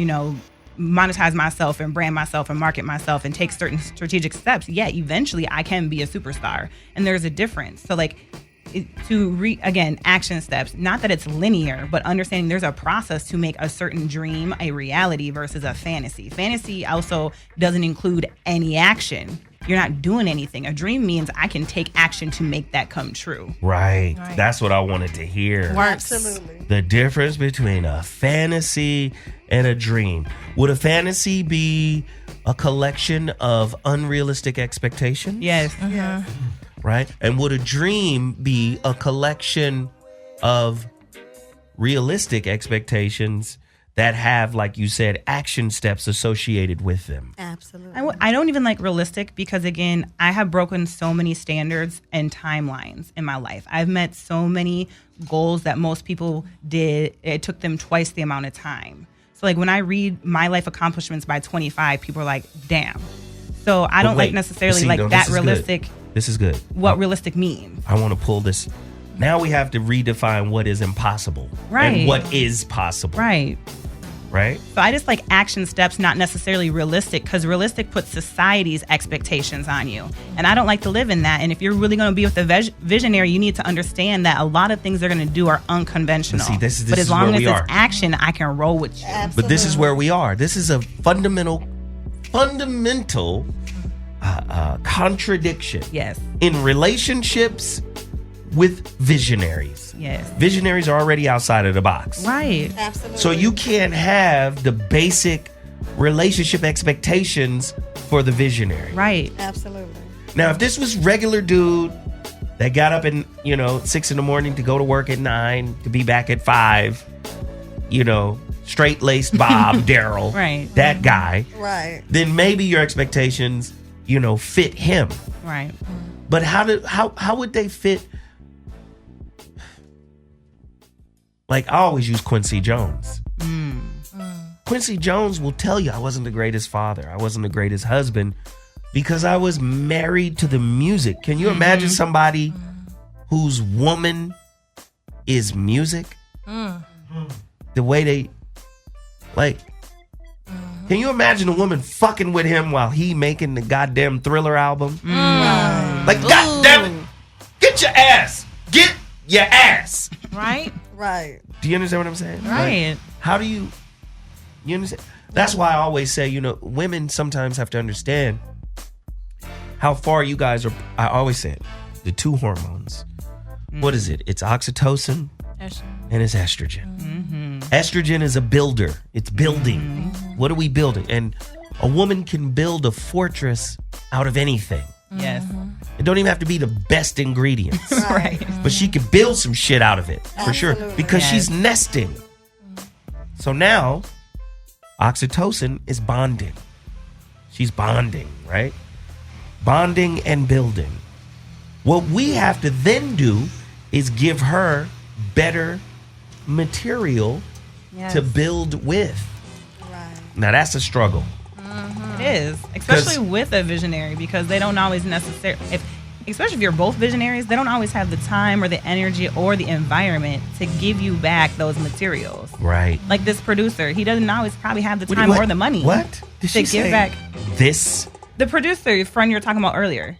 M: myself and brand myself and market myself and take certain strategic steps, eventually I can be a superstar. And there's a difference. So like, action steps, not that it's linear, but understanding there's a process to make a certain dream a reality versus a fantasy. Fantasy also doesn't include any action. You're not doing anything. A dream means I can take action to make that come true.
J: Right. That's what I wanted to hear.
K: Absolutely.
J: The difference between a fantasy and a dream. Would a fantasy be a collection of unrealistic expectations?
M: Yes.
K: Yes.
J: Right? And would a dream be a collection of realistic expectations that have, like you said, action steps associated with them?
K: Absolutely.
M: I don't even like realistic because, again, I have broken so many standards and timelines in my life. I've met so many goals that most people did. It took them twice the amount of time. So, like, when I read my life accomplishments by 25, people are like, damn. So I don't like necessarily that realistic.
J: Good. This is good.
M: What realistic means.
J: I want to pull this. Now we have to redefine what is impossible.
M: Right.
J: And what is possible.
M: Right.
J: Right?
M: So I just like action steps, not necessarily realistic, because realistic puts society's expectations on you. And I don't like to live in that. And if you're really going to be with a visionary, you need to understand that a lot of things they're going to do are unconventional.
J: But see, this
M: but as
J: is
M: long
J: where
M: as
J: we
M: it's
J: are.
M: action, I can roll with you.
K: Absolutely.
J: But this is where we are. This is a fundamental contradiction.
M: Yes.
J: In relationships with visionaries.
M: Yes.
J: Visionaries are already outside of the box.
M: Right.
K: Absolutely.
J: So you can't have the basic relationship expectations for the visionary.
M: Right.
K: Absolutely.
J: Now, if this was regular dude that got up in, 6 a.m. to go to work at 9, to be back at 5, straight-laced Bob, Daryl,
M: right,
J: that guy,
K: right,
J: then maybe your expectations, fit him.
M: Right.
J: But how would they fit? Like, I always use Quincy Jones. Quincy Jones will tell you I wasn't the greatest father. I wasn't the greatest husband because I was married to the music. Can you imagine somebody whose woman is music? The way they, can you imagine a woman fucking with him while he making the goddamn Thriller album? Like, goddamn it, get your ass. Get your ass.
L: Right?
K: Right.
J: Do you understand what I'm saying?
M: Right.
J: How do you understand? That's why I always say, women sometimes have to understand how far you guys are. I always say it. The two hormones. What is it? It's oxytocin and it's estrogen. Estrogen is a builder. It's building. What are we building? And a woman can build a fortress out of anything.
M: Yes.
J: It don't even have to be the best ingredients.
M: Right.
J: But she could build some shit out of it. For sure. Because she's nesting. So now, oxytocin is bonding. She's bonding, right? Bonding and building. What we have to then do is give her better material to build with.
K: Right.
J: Now that's a struggle.
M: It is, especially with a visionary, because they don't always necessarily, especially if you're both visionaries, they don't always have the time or the energy or the environment to give you back those materials.
J: Right.
M: Like this producer, he doesn't always probably have the time or the money.
J: What? Did she
M: to give
J: say
M: back
J: this?
M: The producer, your friend you were talking about earlier,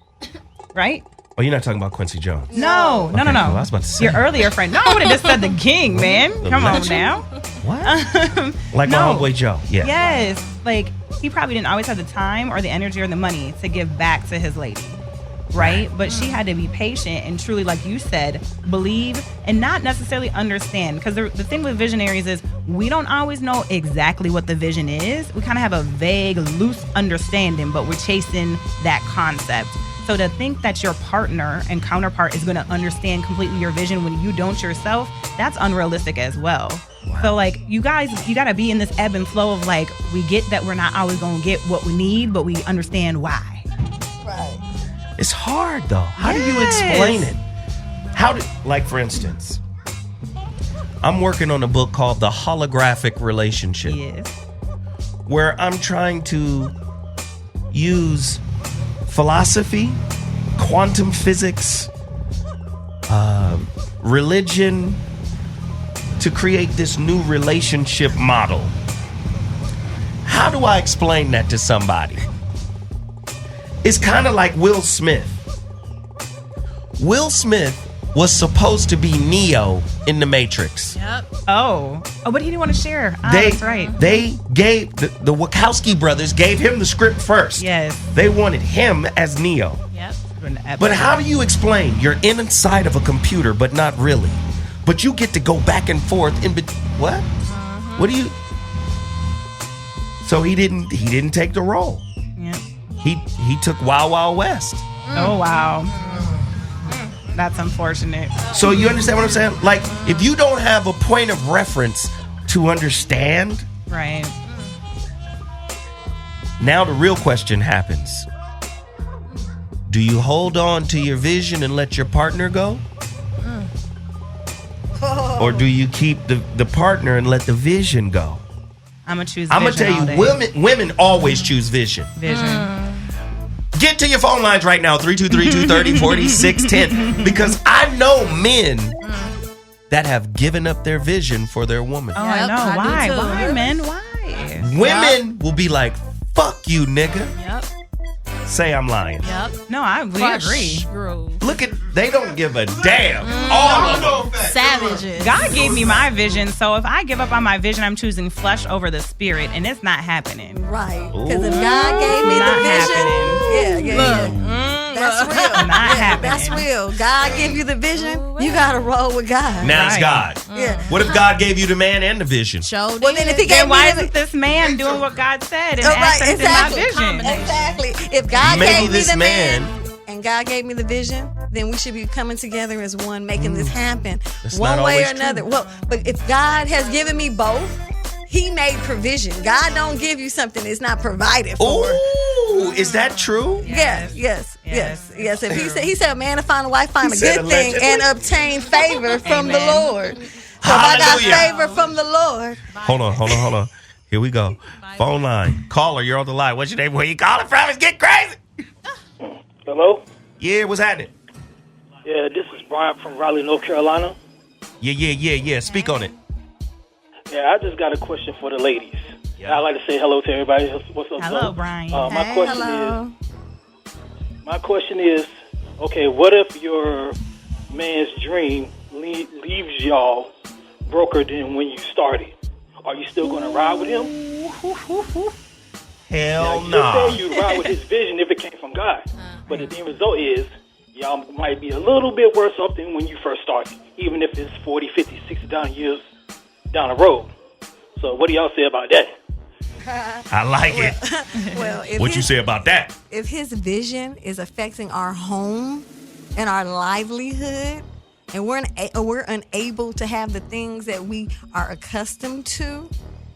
M: right?
J: Oh, you're not talking about Quincy Jones.
M: No.
J: Okay, cool. I was about to say.
M: Your earlier friend. No, I would have just said the king, man. Come on now.
J: What? Like my homeboy Joe. Yeah.
M: Yes. Like, he probably didn't always have the time or the energy or the money to give back to his lady. right? But she had to be patient and truly, like you said, believe and not necessarily understand. Because the thing with visionaries is we don't always know exactly what the vision is. We kind of have a vague, loose understanding, but we're chasing that concept. So to think that your partner and counterpart is going to understand completely your vision when you don't yourself, that's unrealistic as well. Wow. So like you got to be in this ebb and flow of like, we get that we're not always going to get what we need, but we understand why.
K: Right.
J: It's hard though. How do you explain it? Like for instance, I'm working on a book called The Holographic Relationship.
M: Yes.
J: Where I'm trying to use philosophy, quantum physics, religion to create this new relationship model. How do I explain that to somebody? It's kind of like Will Smith. Will Smith was supposed to be Neo in The Matrix.
M: Yep. Oh, but he didn't want to share. That's right.
J: They gave the Wachowski brothers gave him the script first.
M: Yes.
J: They wanted him as Neo.
M: Yep.
J: But how do you explain you're inside of a computer, but not really? But you get to go back and forth in what?
M: Uh-huh.
J: What do you? So he didn't take the role.
M: Yep.
J: He took Wild Wild West.
M: Oh wow. That's unfortunate.
J: So you understand what I'm saying? Like, if you don't have a point of reference to understand,
M: right?
J: Now the real question happens. Do you hold on to your vision and let your partner go? Or do you keep the partner and let the vision go?
M: I'm going to choose vision.
J: I'm going to tell you, women always choose vision. Get to your phone lines right now, 323-230-4610. Because I know men that have given up their vision for their woman.
M: Oh, I know. Why? Why, men? Why?
J: Women will be like, fuck you, nigga.
N: Yep.
J: Say I'm lying.
N: Yep.
M: No, we agree.
J: Look at, they don't give a damn. All of them.
N: Savages.
M: God gave me my vision, so if I give up on my vision, I'm choosing flesh over the spirit, and it's not happening.
K: Right. Because if God gave me the vision, yeah. That's real.
M: Not happening.
K: That's real. God give you the vision, you gotta roll with God.
J: Now it's God.
K: Yeah.
J: What if God gave you the man and the vision?
K: Well, then if he gave
M: then why
K: me
M: isn't this man doing what God said and
K: right,
M: accessing my vision?
K: Exactly. If God
J: Maybe
K: gave me
J: this
K: the
J: man
K: and God gave me the vision, then we should be coming together as one, making this happen.
J: That's
K: one
J: not
K: way or
J: always
K: another.
J: true.
K: Well, but if God has given me both, He made provision. God don't give you something that's not provided for.
J: Ooh, is that true?
K: Yes. If he said, man, to find a wife, find a good thing and obtain favor from the Lord. So if I got favor from the Lord.
J: Hold on. Here we go. Phone line. Caller, you're on the line. What's your name? Where you calling from? It's getting crazy.
O: Hello?
J: Yeah, what's happening?
O: Yeah, this is Brian from Raleigh, North Carolina.
J: Yeah. Speak on it.
O: Yeah, I just got a question for the ladies. Yeah. I'd like to say hello to everybody. What's up?
M: Hello, Brian.
O: My question is, okay, what if your man's dream leaves y'all broker than when you started? Are you still going to ride with him?
J: Hell
O: no.
J: no.
O: You say you ride with his vision if it came from God. But the end result is, y'all might be a little bit worse off than when you first started, even if it's 40, 50, 60 years down the road. So what do y'all say about that?
J: I like it.
K: Well,
J: what you say about that?
K: If his vision is affecting our home and our livelihood, and we're unable to have the things that we are accustomed to,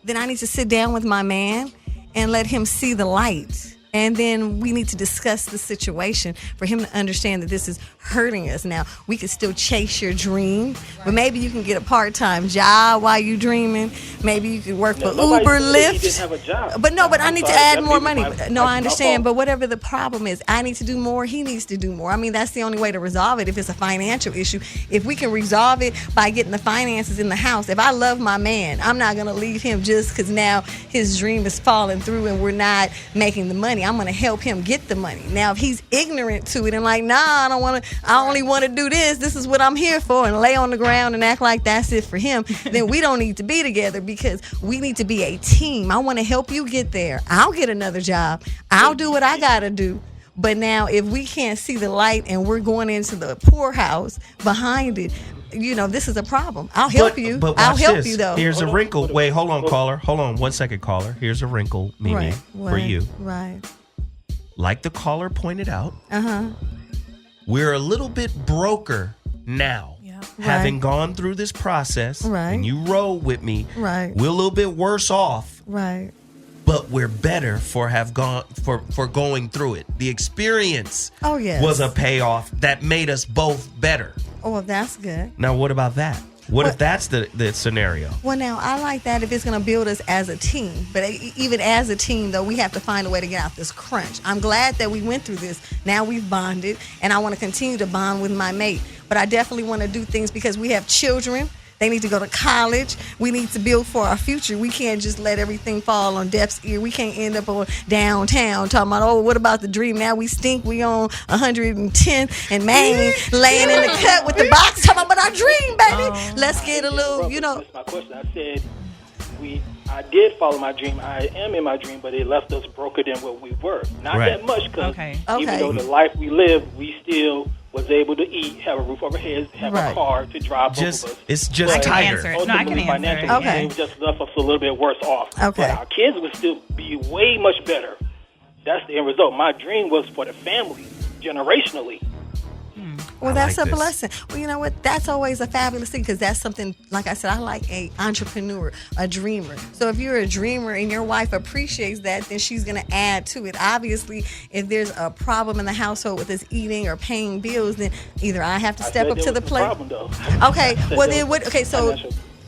K: then I need to sit down with my man and let him see the light. And then we need to discuss the situation for him to understand that this is hurting us. Now, we can still chase your dream, but maybe you can get a part-time job while you're dreaming. Maybe you could work for Uber, Lyft.
O: He didn't have a job.
K: But I need to add more money. I understand. But whatever the problem is, I need to do more. He needs to do more. I mean, that's the only way to resolve it if it's a financial issue. If we can resolve it by getting the finances in the house, if I love my man, I'm not going to leave him just because now his dream is falling through and we're not making the money. I'm going to help him get the money. Now, if he's ignorant to it and like, nah, I only want to do this. This is what I'm here for, and lay on the ground and act like that's it for him, then we don't need to be together because we need to be a team. I want to help you get there. I'll get another job. I'll do what I got to do. But now if we can't see the light and we're going into the poorhouse behind it, this is a problem. I'll help you.
J: But
K: I'll
J: watch
K: help
J: this.
K: you though.
J: Here's a wrinkle. Wait, hold on, caller. Hold on 1 second, caller. Here's a wrinkle, Mimi, for you.
K: Right.
J: Like the caller pointed out,
K: Uh-huh.
J: we're a little bit broker now. Having gone through this process, and you roll with me, we're a little bit worse off.
K: Right.
J: But we're better for going through it. The experience was a payoff that made us both better.
K: Oh, well, that's good.
J: Now, what about that? What if that's the scenario?
K: Well, now, I like that if it's going to build us as a team. But even as a team, though, we have to find a way to get out this crunch. I'm glad that we went through this. Now we've bonded, and I want to continue to bond with my mate. But I definitely want to do things because we have children. They need to go to college. We need to build for our future. We can't just let everything fall on deaf's ear. We can't end up on downtown talking about, oh, what about the dream? Now we stink. We on 110th and Main, laying in the cut with the box talking about our dream, baby. Let's get a little,
O: That's my question. I said I did follow my dream. I am in my dream, but it left us broker than what we were. Not that much, because even though the life we lived, we still was able to eat, have a roof over heads, have a car to drive both of us.
J: It's just tighter.
O: I can answer. It just left us a little bit worse off. But our kids would still be way much better. That's the end result. My dream was for the family, generationally.
K: Well, that's a blessing. Well, you know what? That's always a fabulous thing because that's something, like I said, I like a entrepreneur, a dreamer. So if you're a dreamer and your wife appreciates that, then she's going to add to it. Obviously, if there's a problem in the household with us eating or paying bills, then either I have to step up to the plate.
O: Problem, though.
K: Okay. Well, then what? Okay, so.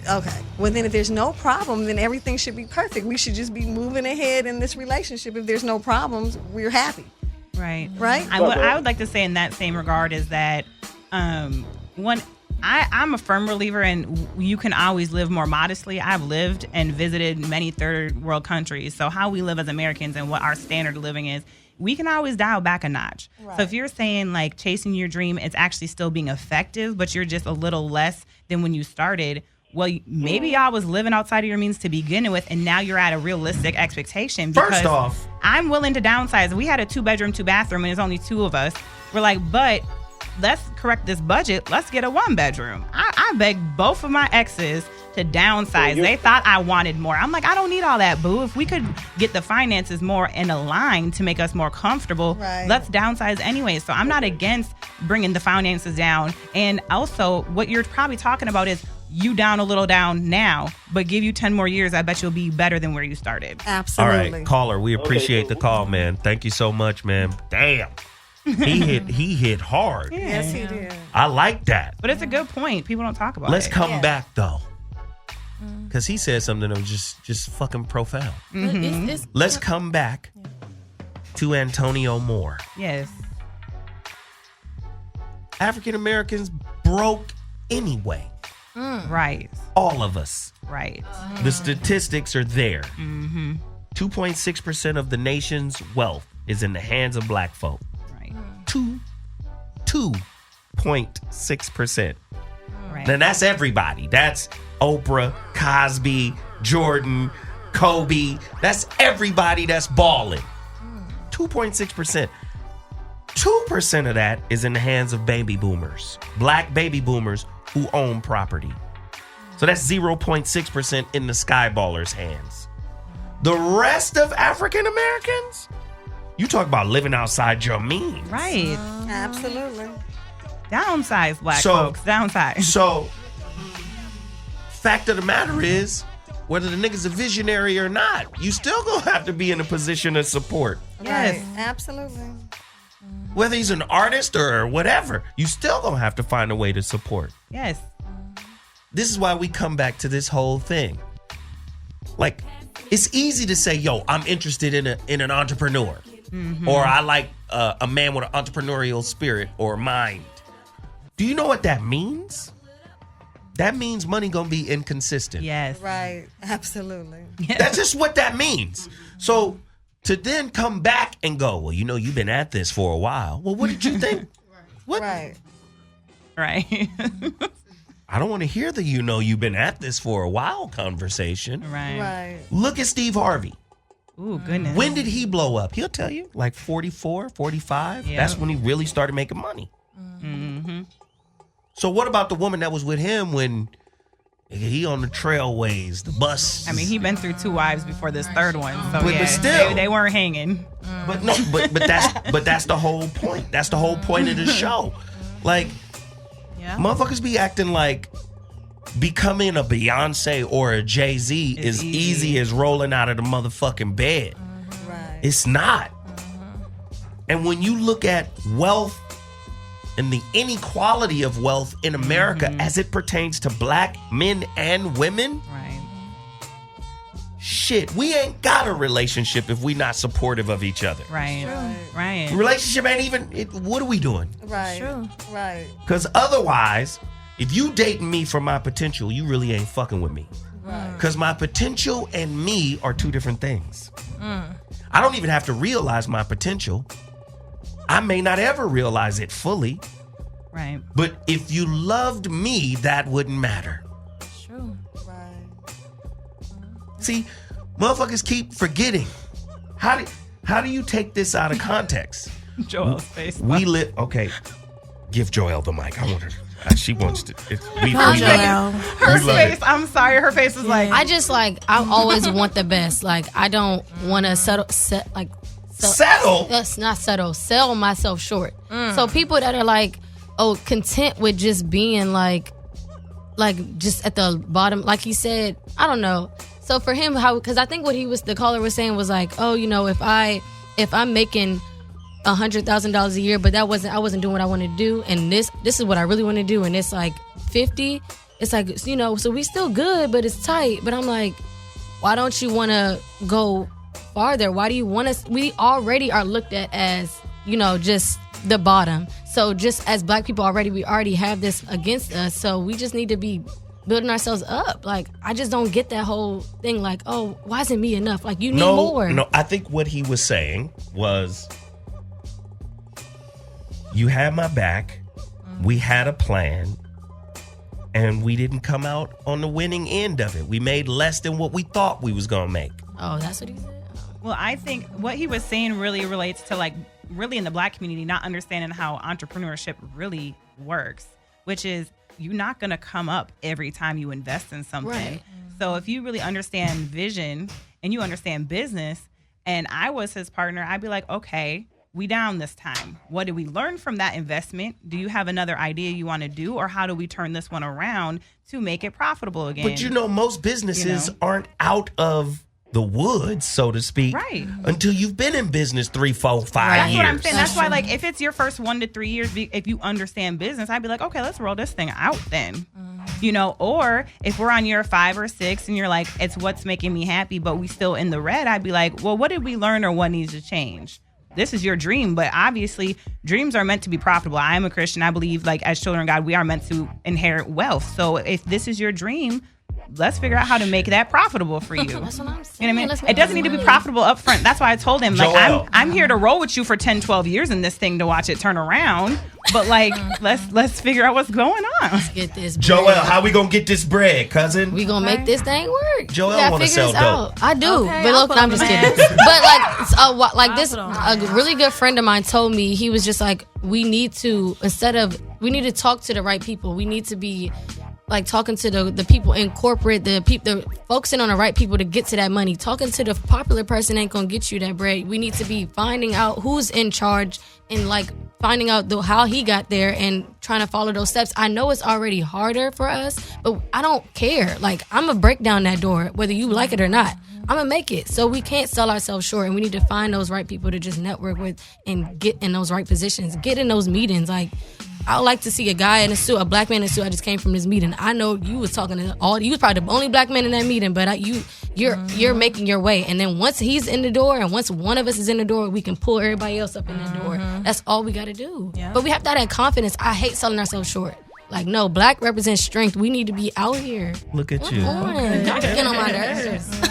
K: Okay. Well, then if there's no problem, then everything should be perfect. We should just be moving ahead in this relationship. If there's no problems, we're happy.
M: Right.
K: Right?
M: I would like to say in that same regard is that I'm a firm believer in you can always live more modestly. I've lived and visited many third world countries. So how we live as Americans and what our standard of living is, we can always dial back a notch. Right. So if you're saying like chasing your dream, it's actually still being effective, but you're just a little less than when you started. Well, maybe y'all was living outside of your means to begin with, and now you're at a realistic expectation.
J: First off,
M: I'm willing to downsize. We had a 2-bedroom, 2-bathroom, and there's only 2 of us. We're like, but let's correct this budget. Let's get a 1-bedroom. I begged both of my exes to downsize. They thought I wanted more. I'm like, I don't need all that, boo. If we could get the finances more in a line to make us more comfortable, let's downsize anyway. So I'm not against bringing the finances down. And also, what you're probably talking about is you down a little down now, but give you 10 more years, I bet you'll be better than where you started.
K: Absolutely.
J: All right, caller, we appreciate the call, man. Thank you so much, man. Damn. He hit hard.
K: Yeah. Yes, he did.
J: I like that.
M: But it's a good point. People don't talk about
J: Let's come back, though. Because he said something that was just fucking profound.
M: Mm-hmm.
J: Let's come back to Antonio Moore.
M: Yes.
J: African Americans broke anyway.
M: Right.
J: All of us.
M: Right.
J: The statistics are there. 2.6% of the nation's wealth is in the hands of black folk.
M: Right.
J: 2.6%.
M: Right.
J: Now that's everybody. That's Oprah, Cosby, Jordan, Kobe. That's everybody that's balling. 2.6%. 2% of that is in the hands of baby boomers. Black baby boomers who own property. So that's 0.6% in the skyballers' hands. The rest of African Americans, you talk about living outside your means.
M: Right.
K: Absolutely.
M: Downsize, black folks. Downsize.
J: So, fact of the matter is, whether the nigga's a visionary or not, you still gonna have to be in a position of support.
K: Yes. Right. Absolutely.
J: Whether he's an artist or whatever, you still gonna have to find a way to support.
M: Yes.
J: This is why we come back to this whole thing. Like, it's easy to say, yo, I'm interested in an entrepreneur. Mm-hmm. Or I like a man with an entrepreneurial spirit or mind. Do you know what that means? That means money gonna be inconsistent.
M: Yes.
K: Right. Absolutely.
M: Yes.
J: That's just what that means. So to then come back and go, well, you know, you've been at this for a while. Well, what did you think? What?
K: Right.
M: Right.
J: I don't want to hear the you've been at this for a while conversation.
M: Right.
K: Right.
J: Look at Steve Harvey.
M: Ooh, goodness.
J: When did he blow up? He'll tell you, like 44, 45.
M: Yep.
J: That's when he really started making money.
M: Mm-hmm.
J: So what about the woman that was with him when he on the trailways, the bus?
M: I mean, he been through 2 wives before this third one, so
J: but still,
M: they weren't hanging.
J: But no, but that's the whole point. That's the whole point of the show. Like, motherfuckers be acting like becoming a Beyonce or a Jay-Z is easy as rolling out of the motherfucking bed.
K: Right.
J: It's not. And when you look at wealth and the inequality of wealth in America as it pertains to black men and women,
M: right?
J: Shit, we ain't got a relationship if we not supportive of each other.
M: Right. Right.
J: Relationship ain't even. What are we doing?
K: Right. True. Right.
J: Because otherwise, if you dating me for my potential, you really ain't fucking with me.
K: Right.
J: Because my potential and me are two different things. I don't even have to realize my potential. I may not ever realize it fully.
M: Right.
J: But if you loved me, that wouldn't matter.
K: True. Right.
J: See, motherfuckers keep forgetting. How do you take this out of context?
M: Joel's face.
J: We live. Okay, give Joelle the mic. I want her. She wants to.
M: Her face. I'm sorry. Her face is like.
N: I always want the best. Like, I don't want to settle. That's not settle. Sell myself short. So people that are like, content with just being like just at the bottom, like he said, I don't know. So for him, because I think what the caller was saying was like, if I'm making $100,000 a year, but I wasn't doing what I wanted to do, and this is what I really want to do, and it's like 50. It's like, so we still good, but it's tight. But I'm like, why don't you want to go farther? Why do you want us? We already are looked at as, just the bottom. So just as black people we already have this against us. So we just need to be building ourselves up. Like, I just don't get that whole thing. Like, why isn't me enough? Like, you need more.
J: No, I think what he was saying was, you had my back. We had a plan. And we didn't come out on the winning end of it. We made less than what we thought we was going to make.
N: Oh, that's what he said?
M: Well, I think what he was saying really relates to, like, really in the black community, not understanding how entrepreneurship really works, which is you're not going to come up every time you invest in something.
N: Right.
M: So if you really understand vision and you understand business, and I was his partner, I'd be like, okay, we down this time. What did we learn from that investment? Do you have another idea you want to do? Or how do we turn this one around to make it profitable again?
J: But most businesses aren't out of the woods, so to speak,
M: right,
J: until you've been in business 3, 4, 5
M: That's
J: years.
M: what I'm saying. That's why, like, if it's your first 1 to 3 years, if you understand business, I'd be like, okay, let's roll this thing out then. Or if we're on year 5 or 6 and you're like, it's what's making me happy, but we still in the red, I'd be like, well, what did we learn or what needs to change? This is your dream, but obviously dreams are meant to be profitable. I am a Christian. I believe, like, as children of God, we are meant to inherit wealth. So if this is your dream, let's figure out how to make that profitable for you.
N: That's what I'm saying.
M: You know what I mean? It doesn't need to be profitable up front. That's why I told him, like, I'm here to roll with you for 10, 12 years in this thing to watch it turn around. But, like, let's figure out what's going on.
N: Let's get this bread.
J: Joel, how we gonna get this bread, cousin?
N: We gonna make this thing work.
J: Joel want to sell dope.
N: I do. Okay, but look, I'm just kidding. But like this, a really good friend of mine told me, he was just like, we need to talk to the right people. We need to be like talking to the people in corporate, the focusing on the right people to get to that money. Talking to the popular person ain't gonna get you that bread. We need to be finding out who's in charge and like finding out how he got there and trying to follow those steps. I know it's already harder for us, but I don't care. Like, I'm gonna break down that door whether you like it or not. I'm gonna make it. So we can't sell ourselves short, and we need to find those right people to just network with and get in those right positions, get in those meetings. Like, I would like to see a guy in a suit, a black man in a suit. I just came from this meeting. I know you was talking to you was probably the only black man in that meeting, but you're making your way. And then once he's in the door, and once one of us is in the door, we can pull everybody else up in the door. That's all we got to do. Yeah. But we have to have that confidence. I hate selling ourselves short. Like, no, black represents strength. We need to be out here.
J: Look at you.
N: Y'all get on my nerves.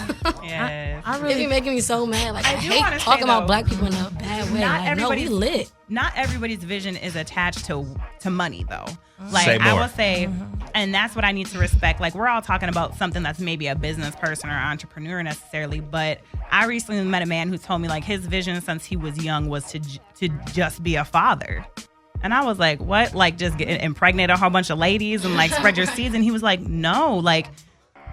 M: Yes.
N: It be making me so mad. Like, I hate talking about black people in a bad that way. We lit.
M: Not everybody's vision is attached to money, though. Like,
J: Say more.
M: I will say, and that's what I need to respect. Like, we're all talking about something that's maybe a business person or entrepreneur necessarily, but I recently met a man who told me, like, his vision since he was young was to just be a father. And I was like, what? Like, just impregnate a whole bunch of ladies and, like, spread your seeds? And he was like, no, like,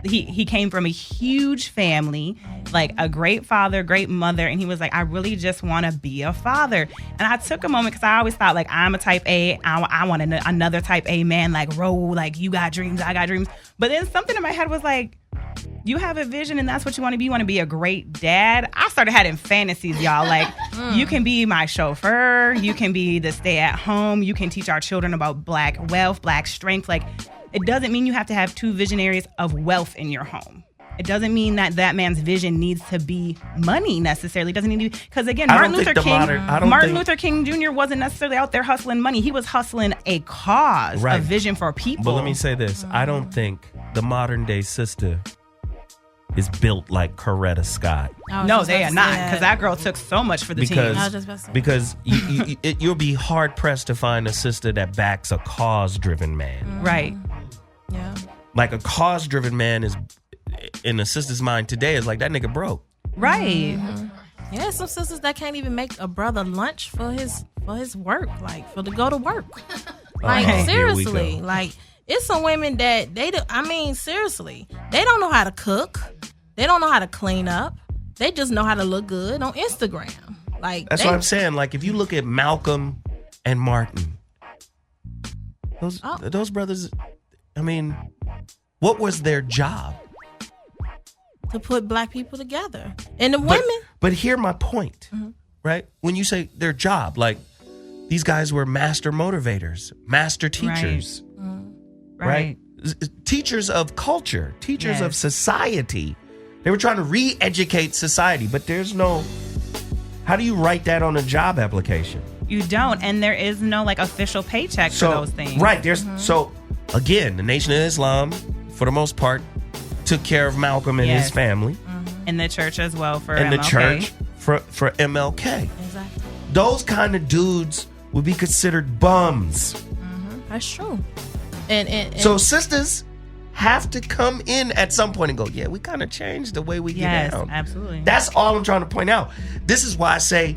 M: he came from a huge family, like a great father, great mother. And he was like, I really just want to be a father. And I took a moment because I always thought, like, I'm a type A. I want another type A man, like, like, you got dreams, I got dreams. But then something in my head was like, you have a vision and that's what you want to be. You want to be a great dad. I started having fantasies, y'all. Like, you can be my chauffeur. You can be the stay at home. You can teach our children about Black wealth, Black strength. Like, it doesn't mean you have to have two visionaries of wealth in your home. It doesn't mean that man's vision needs to be money necessarily. It doesn't need to be, because again, Martin Luther King Jr. wasn't necessarily out there hustling money. He was hustling a cause, a vision for people.
J: But let me say this. I don't think the modern day sister is built like Coretta Scott.
M: No, they are not, because that girl took so much for the team.
J: Because you'll be hard pressed to find a sister that backs a cause-driven man.
M: Right.
L: Yeah.
J: Like a cause-driven man is, in a sister's mind today, is like, that nigga broke.
M: Right.
L: Yeah, some sisters that can't even make a brother lunch for his work, like to go to work. Like, seriously, like, it's some women that seriously, they don't know how to cook. They don't know how to clean up. They just know how to look good on Instagram. Like,
J: that's what I'm saying. Like, if you look at Malcolm and Martin, those brothers, I mean, what was their job?
L: To put Black people together. And the women.
J: But hear my point, right? When you say their job, like, these guys were master motivators, master teachers. Right? Teachers of culture, teachers of society. They were trying to re-educate society, but there's no, how do you write that on a job application?
M: You don't, and there is no, like, official paycheck for those things.
J: Right, so again, the Nation of Islam, for the most part, took care of Malcolm and his family.
M: And the church as well for
J: and
M: MLK.
J: the church for MLK.
L: Exactly.
J: Those kind of dudes would be considered bums.
L: That's true. And
J: so sisters have to come in at some point and go, yeah, we kind of changed the way we get down.
M: Yes, absolutely.
J: That's all I'm trying to point out. This is why I say,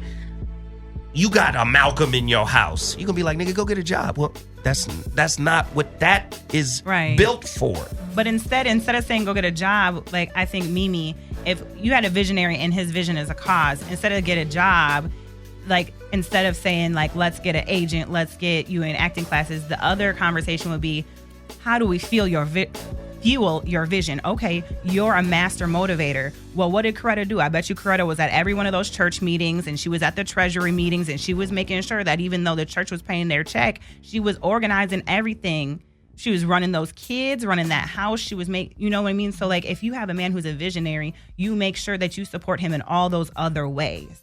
J: you got a Malcolm in your house. You're going to be like, nigga, go get a job. Well, that's not what that is built for.
M: But instead of saying go get a job, like, I think Mimi, if you had a visionary and his vision is a cause, instead of get a job, like, instead of saying, like, let's get an agent, let's get you in acting classes, the other conversation would be, how do we fuel your vision? Okay, you're a master motivator. Well, what did Coretta do? I bet you Coretta was at every one of those church meetings, and she was at the treasury meetings, and she was making sure that even though the church was paying their check, she was organizing everything. She was running those kids, running that house. She was you know what I mean? So, like, if you have a man who's a visionary, you make sure that you support him in all those other ways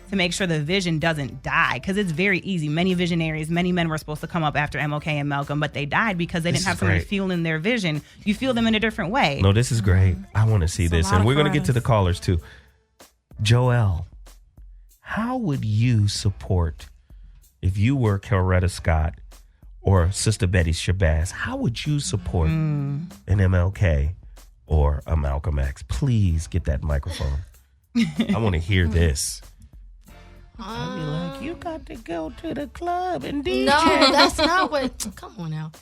M: to make sure the vision doesn't die. Because it's very easy. Many visionaries, many men were supposed to come up after MLK and Malcolm, but they died because they didn't have someone fueling their vision. You fuel them in a different way.
J: No, this is great. I want to see this. And we're going to get to the callers, too. Joel, how would you support, if you were Coretta Scott or Sister Betty Shabazz, how would you support an MLK or a Malcolm X? Please get that microphone. I want to hear this. I'd be like, you got to go to the club and DJ.
N: No, that's not what. Come on now.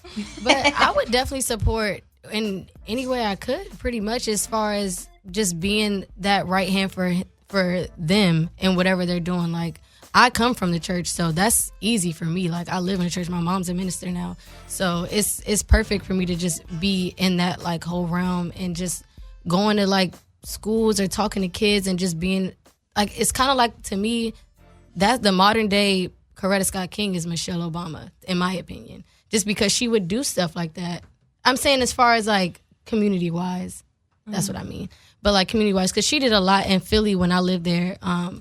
N: But I would definitely support in any way I could, pretty much, as far as just being that right hand for them and whatever they're doing. Like, I come from the church, so that's easy for me. Like, I live in the church. My mom's a minister now, so it's perfect for me to just be in that, like, whole realm and just going to, like, schools or talking to kids and just being like, it's kind of like, to me, that the modern day Coretta Scott King is Michelle Obama, in my opinion, just because she would do stuff like that. I'm saying as far as, like, community wise, that's what I mean. But, like, community wise, because she did a lot in Philly when I lived there,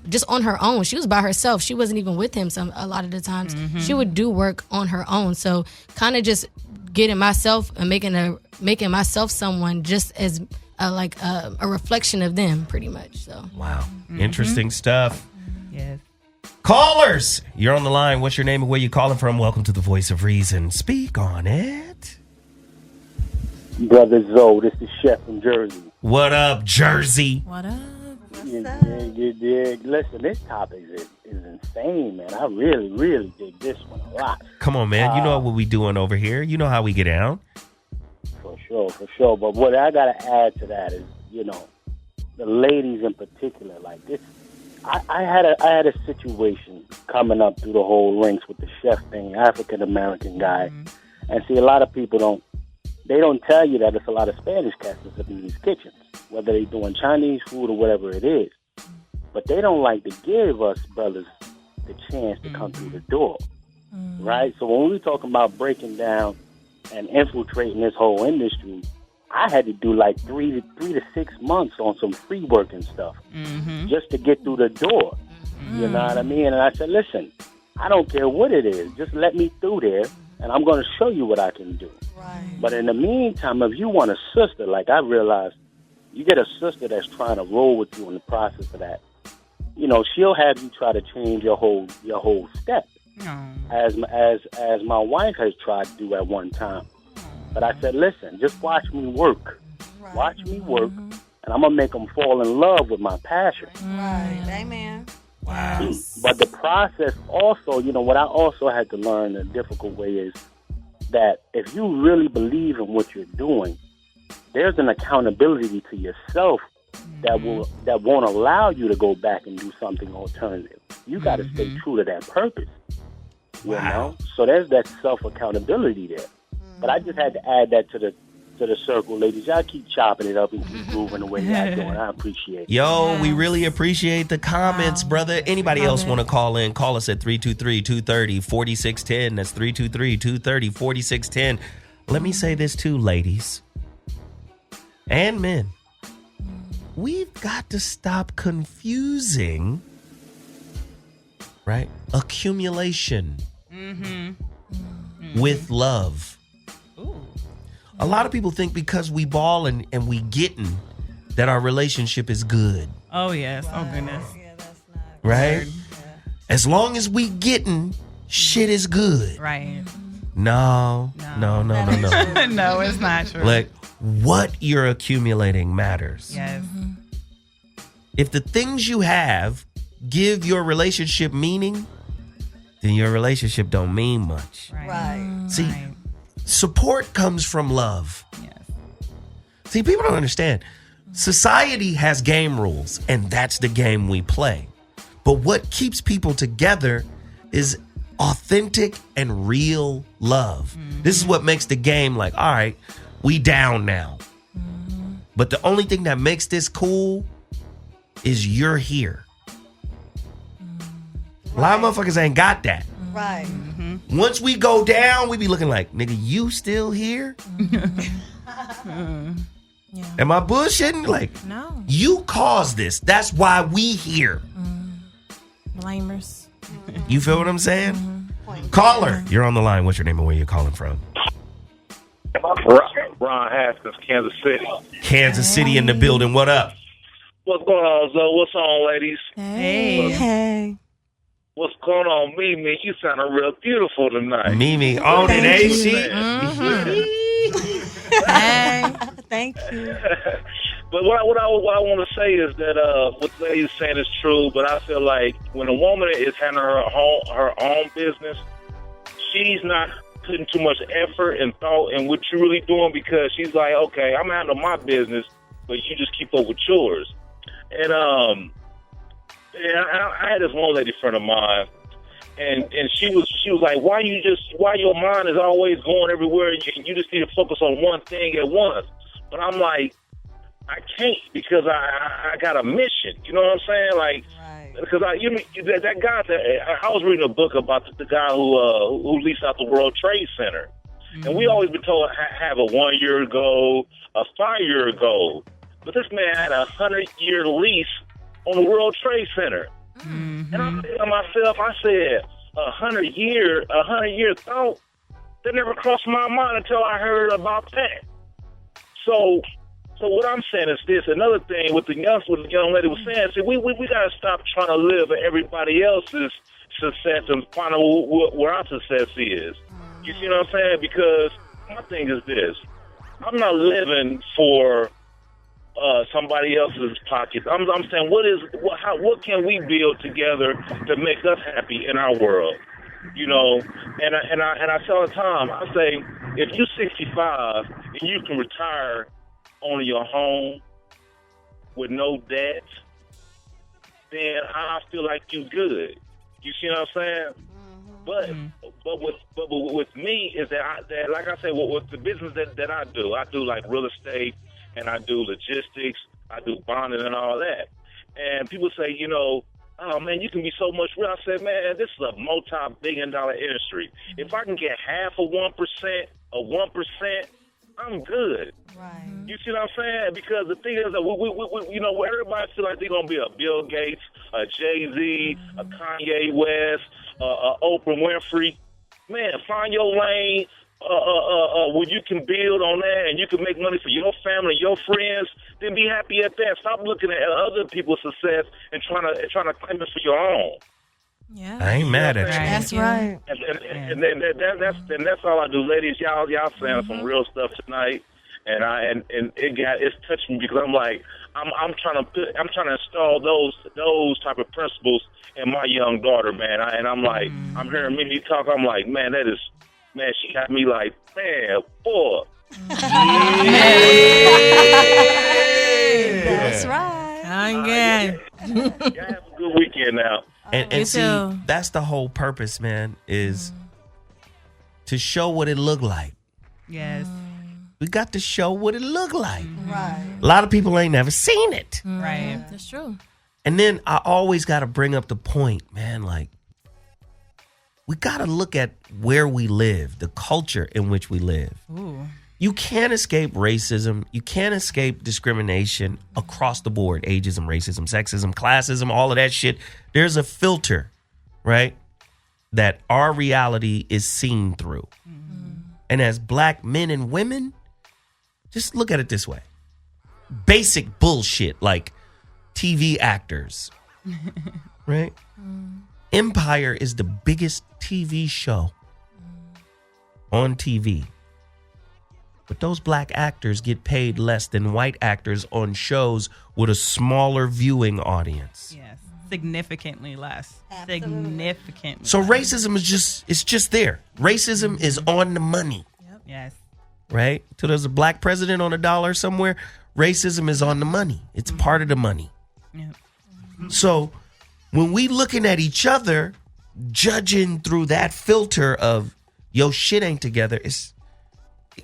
N: just on her own. She was by herself. She wasn't even with him a lot of the times. She would do work on her own. So kind of just getting myself and making myself someone just as a reflection of them, pretty much. So
J: wow, interesting stuff.
M: Yes.
J: Callers, you're on the line. What's your name and where you calling from? Welcome to the Voice of Reason. Speak on it.
P: Brother Zoe, this is Chef from Jersey.
J: What up, Jersey?
L: What up?
P: Listen, this topic is insane, man. I really, really dig this one a lot.
J: Come on, man. You know what we doing over here. You know how we get down.
P: For sure. But what I got to add to that is, the ladies in particular, like this. I had a situation coming up through the whole ranks with the chef thing, African American guy, and see, a lot of people don't tell you that it's a lot of Spanish cats that's up in these kitchens, whether they're doing Chinese food or whatever it is. But they don't like to give us brothers the chance to come through the door, right? So when we talking about breaking down and infiltrating this whole industry, I had to do like 3 to 6 months on some free work and stuff just to get through the door. You know what I mean? And I said, listen, I don't care what it is. Just let me through there, and I'm going to show you what I can do. Right. But in the meantime, if you want a sister, like I realized, you get a sister that's trying to roll with you in the process of that. She'll have you try to change your whole step, as my wife has tried to do at one time. But I said, listen, just watch me work. Right. Watch me work, and I'm going to make them fall in love with my passion.
K: Right. Amen.
J: Wow.
P: But the process also, what I also had to learn in a difficult way is that if you really believe in what you're doing, there's an accountability to yourself that won't allow you to go back and do something alternative. You got to stay true to that purpose.
J: Wow.
P: So there's that self-accountability there. But I just had to add that to the circle, ladies. Y'all keep chopping it up and keep moving the way y'all doing. I appreciate it.
J: Yo, we really appreciate the comments, brother. Anybody else want to call in? Call us at 323-230-4610. That's 323-230-4610. Let me say this too, ladies and men. We've got to stop confusing, right, accumulation with love. A lot of people think because we ball and we getting that our relationship is good.
M: Oh, yes. Oh, goodness.
K: Yeah, that's not
J: right? As long as we getting, shit is good.
M: Right.
J: No.
M: No, it's not true.
J: Like, what you're accumulating matters.
M: Yes.
J: If the things you have give your relationship meaning, then your relationship don't mean much.
K: Right.
J: See, support comes from love.
M: Yes.
J: See, people don't understand. Society has game rules, and that's the game we play. But what keeps people together is authentic and real love. This is what makes the game like, all right, we down now. But the only thing that makes this cool is you're here. A lot of motherfuckers ain't got that.
K: Right.
J: Once we go down, we be looking like, nigga, you still here? Am I bullshitting? Like,
L: no.
J: You caused this. That's why we here.
L: Blamers.
J: You feel what I'm saying? Caller, you're on the line. What's your name and where you calling from?
D: Ron Haskins, Kansas City.
J: Kansas City in the building. What up?
D: What's going on, Zoe? What's on, ladies?
K: Hey.
D: What's going on, Mimi? You sounding real beautiful tonight.
J: Mimi, on it, ain't she?
K: Hey, thank you.
D: But what I want to say is that what the lady's saying is true, but I feel like when a woman is handling her own business, she's not putting too much effort and thought in what you're really doing, because she's like, okay, I'm handling my business, but you just keep up with yours. And I had this one lady friend of mine, and she was like, why your mind is always going everywhere? You just need to focus on one thing at once. But I'm like, I can't, because I got a mission. You know what I'm saying? Like, because that guy. I was reading a book about the guy who leased out the World Trade Center, and we always been told have a 1-year goal, a 5-year goal, but this man had a 100-year lease on the World Trade Center, and I'm thinking to myself, I said, 100-year thought that never crossed my mind until I heard about that. So what I'm saying is this. Another thing with the young lady was saying, see, we got to stop trying to live in everybody else's success and find out where our success is. You see what I'm saying? Because my thing is this. I'm not living for somebody else's pockets. I'm saying, what can we build together to make us happy in our world? You know, and I tell the time, I say, if you're 65 and you can retire on your home with no debts, then I feel like you're good. You see what I'm saying? But with me is that like I said, with the business that I do like real estate and I do logistics, I do bonding and all that. And people say, you know, oh man, you can be so much real. I said, man, this is a multi-billion-dollar industry. If I can get half of 1%, I'm good. Right. You see what I'm saying? Because the thing is that we you know, everybody feel like they're gonna be a Bill Gates, a Jay-Z, a Kanye West, a Oprah Winfrey. Man, find your lane where you can build on that and you can make money for your family, your friends. Then be happy at that. Stop looking at other people's success and trying to claim it for your own.
J: Yeah, I ain't mad at you.
K: That's right.
D: And that's all I do, ladies. Y'all saying some real stuff tonight, and it's touched me because I'm like I'm trying to install those type of principles in my young daughter, man. I'm like I'm hearing Mimi talk. I'm like, man, she got me like, man, boy.
K: That's right.
L: I'm good.
D: Y'all have a good weekend now.
J: And see, that's the whole purpose, man, is to show what it looked like.
M: Yes.
J: We got to show what it looked like.
K: Right.
J: A lot of people ain't never seen it.
M: Right.
L: That's true.
J: And then I always got to bring up the point, man, like, we got to look at where we live, the culture in which we live.
M: Ooh.
J: You can't escape racism. You can't escape discrimination across the board. Ageism, racism, sexism, classism, all of that shit. There's a filter, right, that our reality is seen through. Mm-hmm. And as black men and women, just look at it this way. Basic bullshit like TV actors, right? Empire is the biggest TV show on TV. But those black actors get paid less than white actors on shows with a smaller viewing audience.
M: Yes, significantly less. Absolutely. Significantly.
J: So racism is just there. Racism is on the money.
M: Yep. Yes.
J: Right? So there's a black president on a dollar somewhere. Racism is on the money. It's part of the money.
M: Yep.
J: So when we looking at each other, judging through that filter of yo shit ain't together,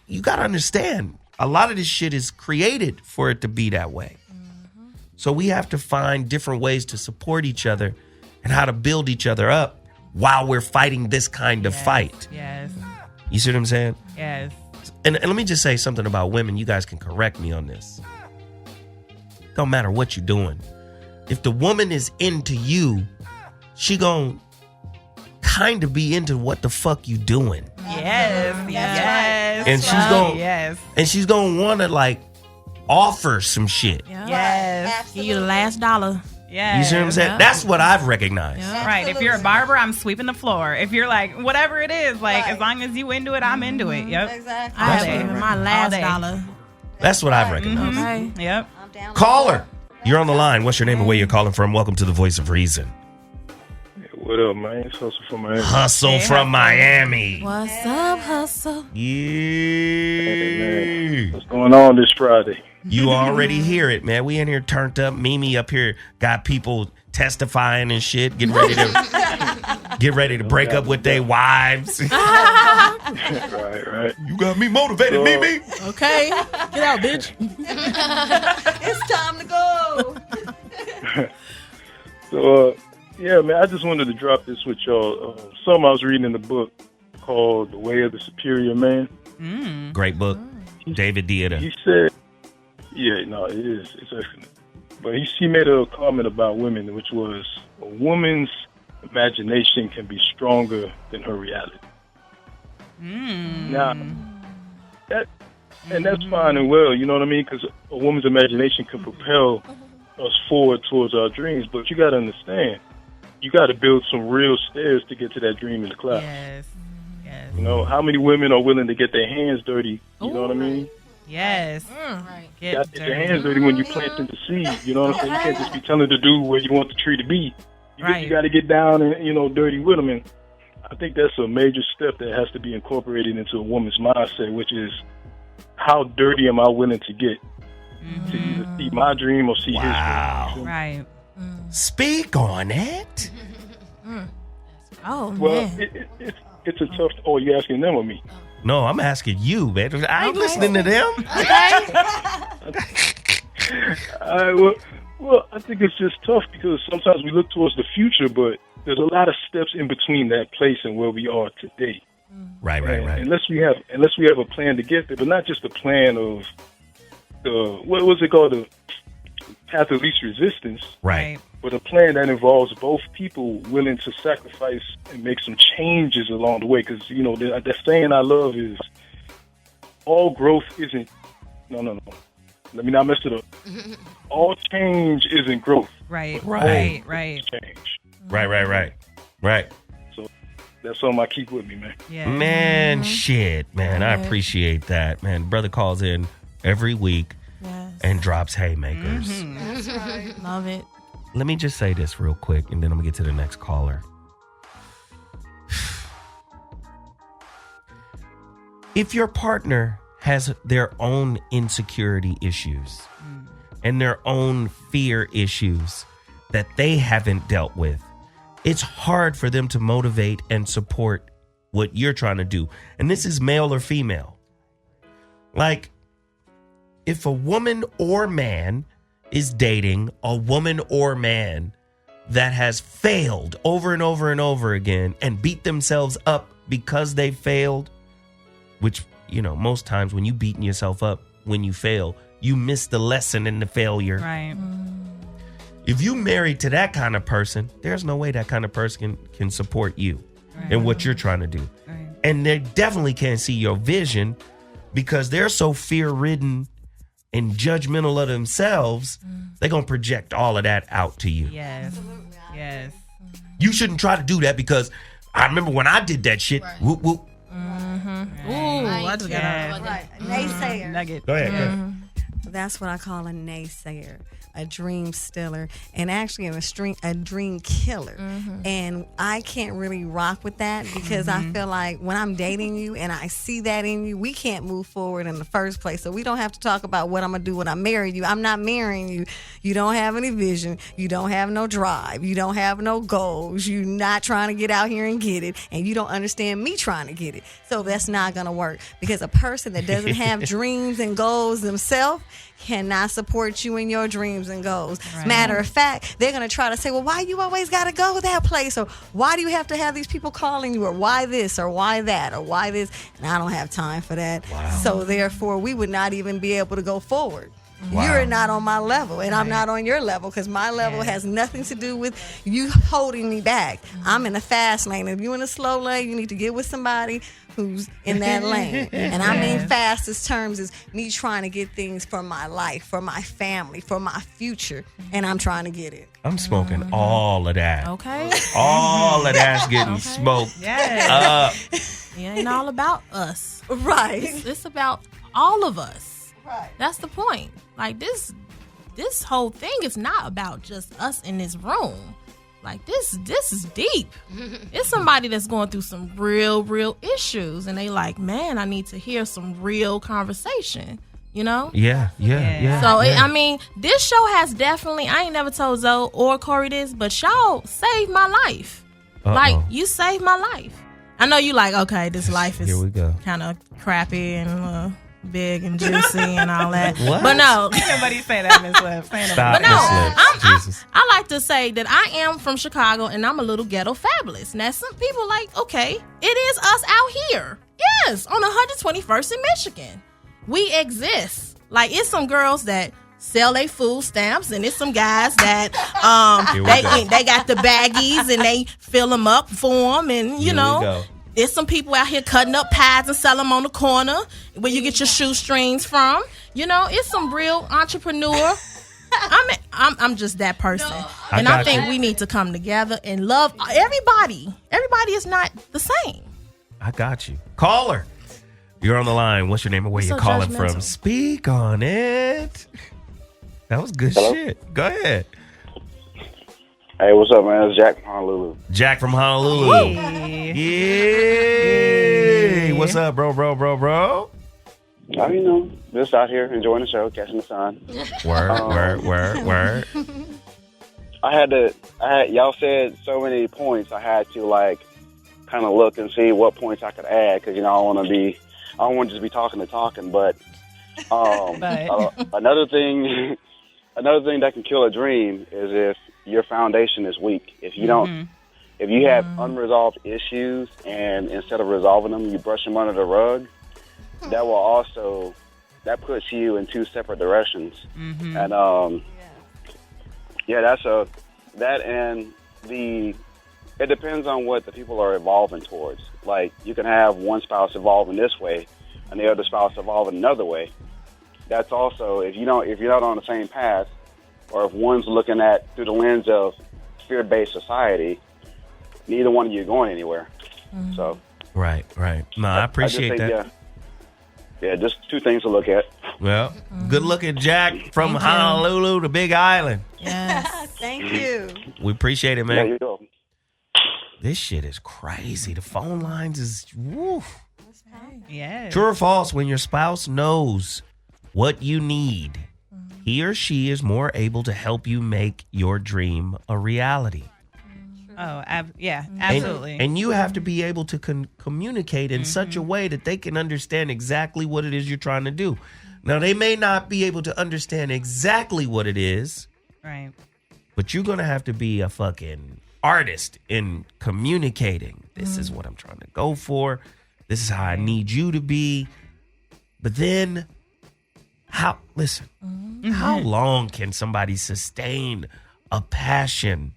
J: you got to understand, a lot of this shit is created for it to be that way. Mm-hmm. So we have to find different ways to support each other and how to build each other up while we're fighting this kind of fight.
M: Yes.
J: You see what I'm saying?
M: Yes.
J: And let me just say something about women. You guys can correct me on this. Don't matter what you're doing. If the woman is into you, she gonna kind of be into what the fuck you doing.
M: Yes. Yes.
J: And she's gonna want to like offer some shit.
L: Yep.
M: Yes.
L: Give you the last dollar.
M: Yes.
J: You see what I'm saying?
L: Yep.
J: That's what I've recognized.
L: Yep.
M: Right. If you're a barber, I'm sweeping the floor. If you're like, whatever it is, like, as long as you into it, I'm into it. Yep.
K: Exactly.
L: I have given my last dollar.
J: That's what I've recognized.
L: Mm-hmm.
M: Yep.
J: Caller, you're on the line. What's your name and where you're calling from? Welcome to the Voice of Reason.
Q: What up, man? It's Hustle from Miami.
J: Hustle from Miami.
L: What's up, Hustle?
J: Yeah.
Q: What's going on this Friday?
J: You already hear it, man. We in here turned up. Mimi up here got people testifying and shit, getting ready to break up with their wives.
Q: Right.
J: You got me motivated, Mimi.
L: Okay, get out, bitch.
K: It's time to go.
Q: So, yeah, man, I just wanted to drop this with y'all. Something I was reading in the book called The Way of the Superior Man.
J: Great book. David Deida.
Q: He said, yeah, no, it is. It's excellent. But he made a comment about women, which was, a woman's imagination can be stronger than her reality. Now, that's fine and well, you know what I mean? Because a woman's imagination can propel us forward towards our dreams. But you got to understand, you got to build some real stairs to get to that dream in the clouds.
M: Yes.
Q: You know, how many women are willing to get their hands dirty? You know what I mean?
M: Yes.
L: Right.
Q: You got to get your hands dirty when you're planting the seed. You know what I'm saying? You can't just be telling the dude where you want the tree to be. You got to get down and, you know, dirty with them. And I think that's a major step that has to be incorporated into a woman's mindset, which is how dirty am I willing to get to either see my dream or see his dream.
M: Right.
J: Speak on it.
L: Oh,
Q: well,
L: man.
Q: it's a tough. Oh, you asking them or me?
J: No, I'm asking you, man. I ain't listening to them.
Q: Well, I think it's just tough because sometimes we look towards the future, but there's a lot of steps in between that place and where we are today.
J: Right.
Q: Unless we have a plan to get there, but not just a plan of the what was it called, the path of least resistance.
J: Right.
Q: But a plan that involves both people willing to sacrifice and make some changes along the way. Because, you know, that saying I love is all growth isn't... No. Let me not mess it up. All change isn't growth.
M: Right.
Q: Change.
J: Right.
Q: So that's something I keep with me, man.
M: Yeah.
J: Man, shit, man. I appreciate that, man. Brother calls in every week and drops haymakers.
L: That's right. Love it.
J: Let me just say this real quick, and then I'm going to get to the next caller. If your partner has their own insecurity issues and their own fear issues that they haven't dealt with, it's hard for them to motivate and support what you're trying to do. And this is male or female. Like, if a woman or man is dating a woman or man that has failed over and over and over again and beat themselves up because they failed, which, you know, most times when you beating yourself up when you fail, you miss the lesson in the failure.
M: Right.
J: If you married to that kind of person, there's no way that kind of person can support you and what you're trying to do.
M: Right.
J: And they definitely can't see your vision because they're so fear-ridden and judgmental of themselves, they're going to project all of that out to you.
M: Yes.
J: You shouldn't try to do that because I remember when I did that shit. Right. Whoop, whoop.
L: Ooh, I just got
K: naysayer.
M: Nugget.
J: Go ahead.
K: That's what I call a naysayer, a dream stealer, and actually a dream killer. And I can't really rock with that because I feel like when I'm dating you and I see that in you, we can't move forward in the first place. So we don't have to talk about what I'm going to do when I marry you. I'm not marrying you. You don't have any vision. You don't have no drive. You don't have no goals. You're not trying to get out here and get it. And you don't understand me trying to get it. So that's not going to work because a person that doesn't have dreams and goals themselves cannot support you in your dreams and goals. Right. Matter of fact, they're going to try to say, well, why you always got to go that place? Or why do you have to have these people calling you? Or why this? Or why that? Or why this? And I don't have time for that. Wow. So therefore, we would not even be able to go forward. Wow. You're not on my level, and I'm not on your level because my level has nothing to do with you holding me back. I'm in the fast lane. If you're in the slow lane, you need to get with somebody who's in that lane. And I mean fastest terms is me trying to get things for my life, for my family, for my future, and I'm trying to get it.
J: I'm smoking all of that.
L: Okay.
J: All of that's getting smoked.
L: Yes. It ain't all about us.
K: Right.
L: It's about all of us.
K: Right.
L: That's the point. Like this whole thing is not about just us in this room. Like this is deep. It's somebody that's going through some real issues, and they like, man, I need to hear some real conversation. You know?
J: Yeah.
L: So I mean, this show has definitely. I ain't never told Zoe or Corey this, but y'all saved my life. Like you saved my life. I know you like, okay, this life is kind of crappy and big and juicy and all that.
J: What?
L: But no.
M: Ain't nobody say that, Miss Liv.
J: Stop,
L: but no,
J: Jesus.
L: I like to say that I am from Chicago and I'm a little ghetto fabulous. Now, some people like, okay, it is us out here. Yes, on 121st in Michigan. We exist. Like, it's some girls that sell their food stamps, and it's some guys that they got the baggies and they fill them up for them, and you know. There's some people out here cutting up pies and sell them on the corner where you get your shoestrings from. You know, it's some real entrepreneur I'm just that person, and I think we need to come together and love everybody. Everybody is not the same.
J: I got you. Caller, you're on the line. What's your name and where you calling from? Speak on it. That was good shit. Go ahead.
R: Hey, what's up, man? It's Jack from Honolulu.
J: Jack from Honolulu. Yeah. What's up, bro?
R: Oh, you know, just out here enjoying the show, catching the sun.
J: Word.
R: Y'all said so many points. I had to kind of look and see what points I could add because I don't want to just be talking. But another thing that can kill a dream is if your foundation is weak. If you don't, if you have unresolved issues and instead of resolving them, you brush them under the rug. That puts you in two separate directions. Mm-hmm. And it depends on what the people are evolving towards. Like you can have one spouse evolving this way and the other spouse evolving another way. That's also if you're not on the same path, or if one's looking at through the lens of fear-based society, neither one of you are going anywhere. Mm-hmm. So
J: right. No, I appreciate that.
R: Yeah, just two things to look at.
J: Well, good looking Jack from Honolulu, the Big Island.
K: Yes. Thank you.
J: We appreciate it, man.
R: Yeah, you go.
J: This shit is crazy. The phone lines is woof.
M: Yeah.
J: True or false, when your spouse knows what you need, he or she is more able to help you make your dream a reality.
M: Oh, yeah, absolutely.
J: And you have to be able to communicate in such a way that they can understand exactly what it is you're trying to do. Now, they may not be able to understand exactly what it is.
M: Right.
J: But you're going to have to be a fucking artist in communicating. This is what I'm trying to go for. This is how I need you to be. But then, how long can somebody sustain a passion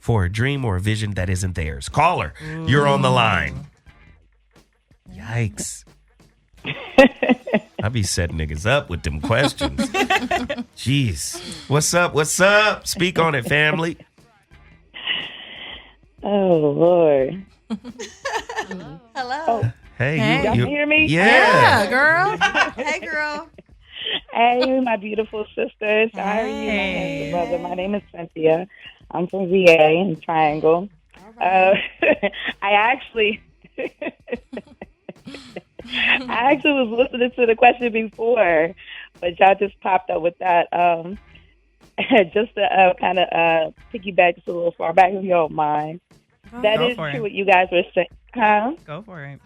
J: for a dream or a vision that isn't theirs? Caller, you're on the line. Yikes. I be setting niggas up with them questions. Jeez. What's up? Speak on it, family.
S: Oh, Lord.
K: Hello.
S: Oh.
J: Hey.
S: Y'all hear me?
J: Yeah,
K: girl. Hey, girl.
S: Hey, my beautiful sisters. How are you, my brother? My name is Cynthia. I'm from VA in Triangle. I actually was listening to the question before, but y'all just popped up with that. Just to kind of piggyback just a little far back, if you don't mind. That is true what you guys were saying. Huh?
M: Go for it.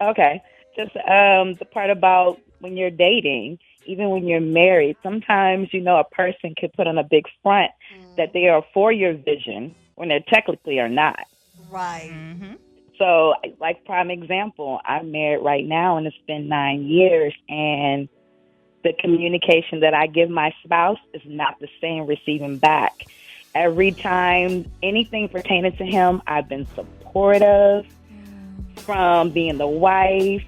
S: Okay. Just the part about when you're dating, even when you're married, sometimes, a person could put on a big front that they are for your vision when they technically are not.
K: Right.
S: Mm-hmm. So, like, prime example, I'm married right now, and it's been 9 years, and the communication that I give my spouse is not the same receiving back. Every time anything pertaining to him, I've been supportive, from being the wife.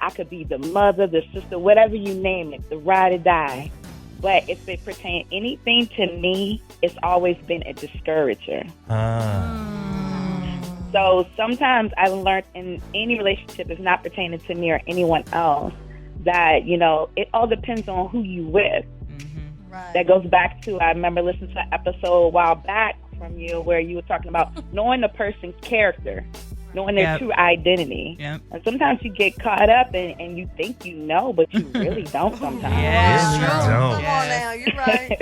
S: I could be the mother, the sister, whatever you name it, the ride or die. But if it pertains anything to me, it's always been a discourager. So sometimes I've learned in any relationship, if not pertaining to me or anyone else, that, it all depends on who you with. Right. That goes back to, I remember listening to an episode a while back from you where you were talking about knowing the person's character, knowing their true identity. Yep. And sometimes you get caught up and you think you know, but you really don't sometimes.
K: Yeah,
J: you don't.
K: Come on now, you're right.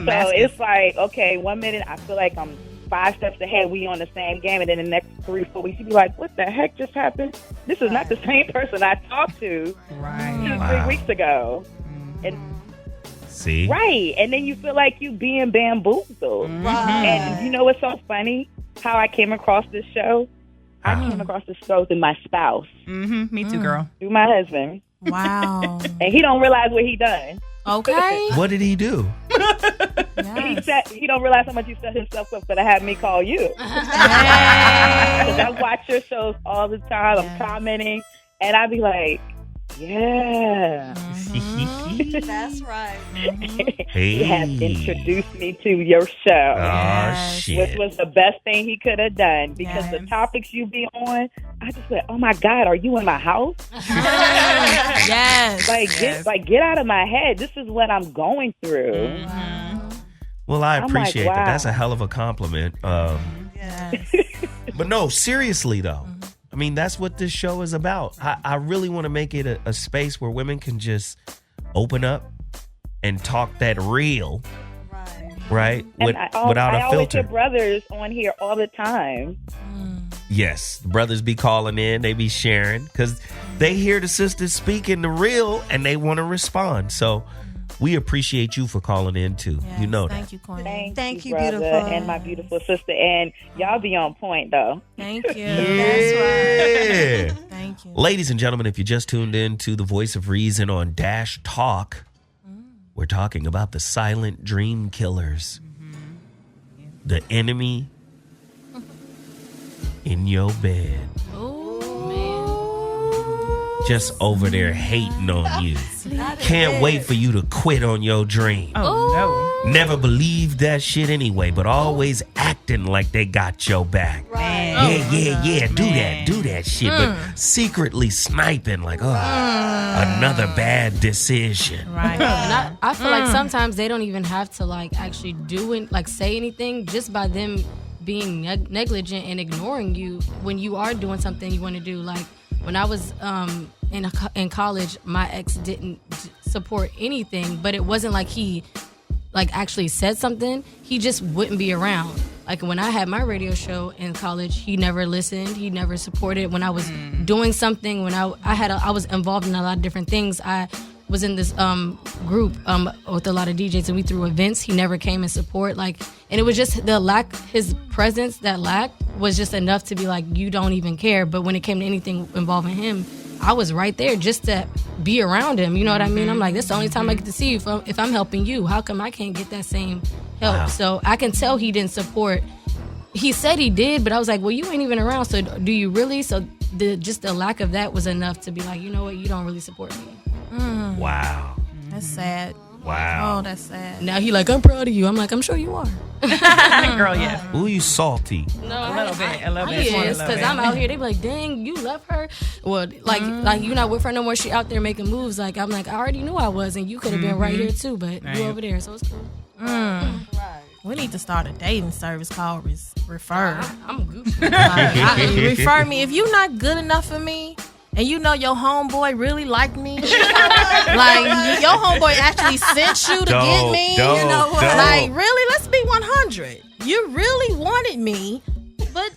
S: So it's like, okay, 1 minute I feel like I'm 5 steps ahead, we on the same game, and then the next 3-4 weeks you be like, what the heck just happened? This is not the same person I talked to 2-3 weeks ago. And
J: see?
S: Right. And then you feel like you being bamboozled.
K: Right.
S: And you know what's so funny? How I came across this show? I came across this show through my spouse.
M: Mm-hmm. Me too, girl.
S: Through my husband.
L: Wow.
S: And he don't realize what he done.
L: Okay.
J: What did he do?
S: He said he don't realize how much he set himself up for to have me call you. Because I watch your shows all the time. I'm commenting, and I be like, Yeah.
K: That's right.
S: He has introduced me to your show.
J: Oh, shit.
S: Which was the best thing he could have done because the topics you be on, I just went, oh my God, are you in my house?
L: Yes.
S: Get out of my head. This is what I'm going through.
J: Well, I appreciate
S: like, wow.
J: that. That's a hell of a compliment. But no, seriously though. I mean, that's what this show is about. I really want to make it a space where women can just open up and talk that real, right? Without a filter.
S: I always hear brothers on here all the time.
J: Yes, the brothers be calling in, they be sharing because they hear the sisters speaking the real and they want to respond. So we appreciate you for calling in too.
L: Yes,
J: you know
L: thank
J: that.
L: You, Corny.
S: Thank you,
K: brother,
S: beautiful, and my beautiful sister. And y'all be on point though.
L: Thank you.
J: Yeah.
L: Thank you.
J: Ladies and gentlemen, if you just tuned in to the Voice of Reason on Dash Talk, we're talking about the silent dream killers. The enemy in your bed. Just over there hating on you. Can't wait for you to quit on your dream.
M: Oh, no.
J: Never believed that shit anyway, but always acting like they got your back. Yeah. Do that shit. But secretly sniping like, another bad decision.
N: Right. And I feel like sometimes they don't even have to like actually do it, like say anything just by them being negligent and ignoring you when you are doing something you want to do. Like when I was in college, my ex didn't support anything, but it wasn't like he like actually said something. He just wouldn't be around. Like when I had my radio show in college, he never listened. He never supported. When I was doing something, when I was involved in a lot of different things. I was in this group with a lot of DJs, and we threw events. He never came and support. Like, and it was just the lack, his presence that lacked was just enough to be like, you don't even care. But when it came to anything involving him, I was right there just to be around him. You know what I mean? I'm like, that's the only time I get to see you if I'm helping you. How come I can't get that same help? Wow. So I can tell he didn't support. He said he did, but I was like, well, you ain't even around, so do you really? So just the lack of that was enough to be like, you know what, you don't really support me.
J: Wow.
L: That's sad.
J: Wow.
L: Oh, that's sad.
N: Now he like, I'm proud of you. I'm like, I'm sure you are.
M: Girl, yeah.
J: Ooh, you salty.
N: No,
M: A little bit.
N: He is, because I'm out here. They be like, dang, you left her. Well, like you're not with her no more. She out there making moves. Like, I'm like, I already knew I was, and you could have been right here too, but you over there, so it's cool.
L: Right. We need to start a dating service called Refer.
N: I'm goofy.
L: Refer me. If you're not good enough for me, and you know your homeboy really liked me, like your homeboy actually sent you to get me, you know what? Like really, let's be 100. You really wanted me, but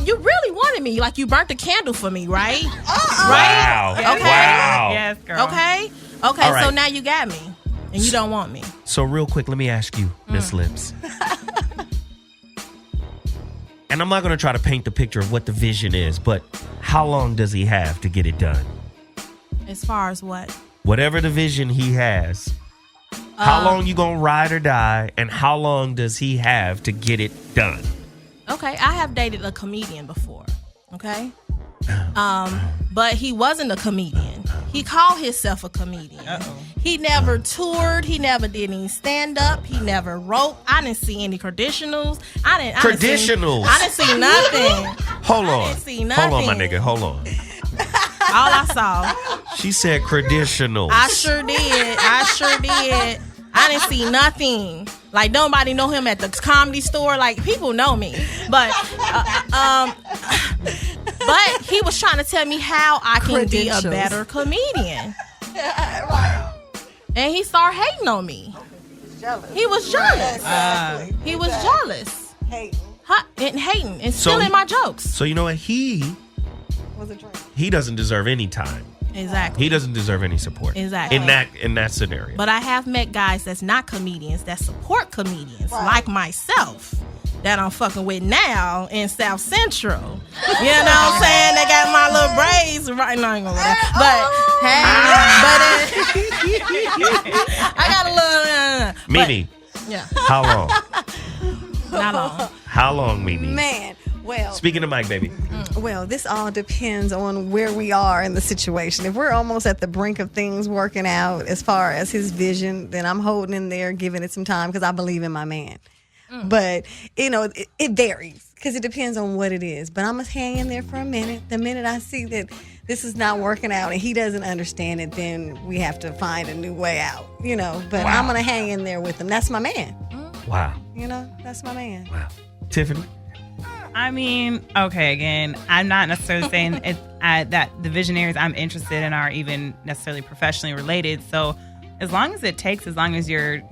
L: you really wanted me. Like you burnt the candle for me, right? Right?
J: Wow.
L: Okay.
J: Wow.
M: Yes, girl.
L: Okay.
J: Right.
L: So now you got me, and you don't want me.
J: So real quick, let me ask you, Miss Lips. And I'm not going to try to paint the picture of what the vision is, but how long does he have to get it done?
L: As far as what?
J: Whatever the vision he has, how long you going to ride or die, and how long does he have to get it done?
L: Okay, I have dated a comedian before, okay? But he wasn't a comedian. He called himself a comedian. He never toured. He never did any stand-up. He never wrote. I didn't see any traditionals. I didn't see nothing.
J: Hold on.
L: I didn't see nothing.
J: Hold on, my nigga. Hold on.
L: All I saw.
J: She said traditionals.
L: I sure did. I didn't see nothing. Like nobody know him at the comedy store. Like people know me, but he was trying to tell me how I can be a better comedian. And he started hating on me. He was jealous. He was jealous. Hating and stealing my jokes.
J: So you know what? He doesn't deserve any time.
L: Exactly.
J: He doesn't deserve any support.
L: Exactly.
J: In that scenario.
L: But I have met guys that's not comedians that support comedians, like myself, that I'm fucking with now in South Central. You know what I'm saying? They got my little braids right now. I got a little.
J: Mimi.
L: Yeah.
J: How long?
L: Not long.
J: How long, Mimi?
K: Man, Well,
J: Speaking to Mike, baby.
K: Well, this all depends on where we are in the situation. If we're almost at the brink of things working out as far as his vision, then I'm holding in there, giving it some time because I believe in my man. But, it varies because it depends on what it is. But I'm going to hang in there for a minute. The minute I see that this is not working out and he doesn't understand it, then we have to find a new way out, But I'm going to hang in there with him. That's my man.
J: Wow.
K: That's my man.
J: Wow. Tiffany?
M: I mean, okay, again, I'm not necessarily saying that the Visionaries I'm interested in are even necessarily professionally related. So as long as it takes, as long as you're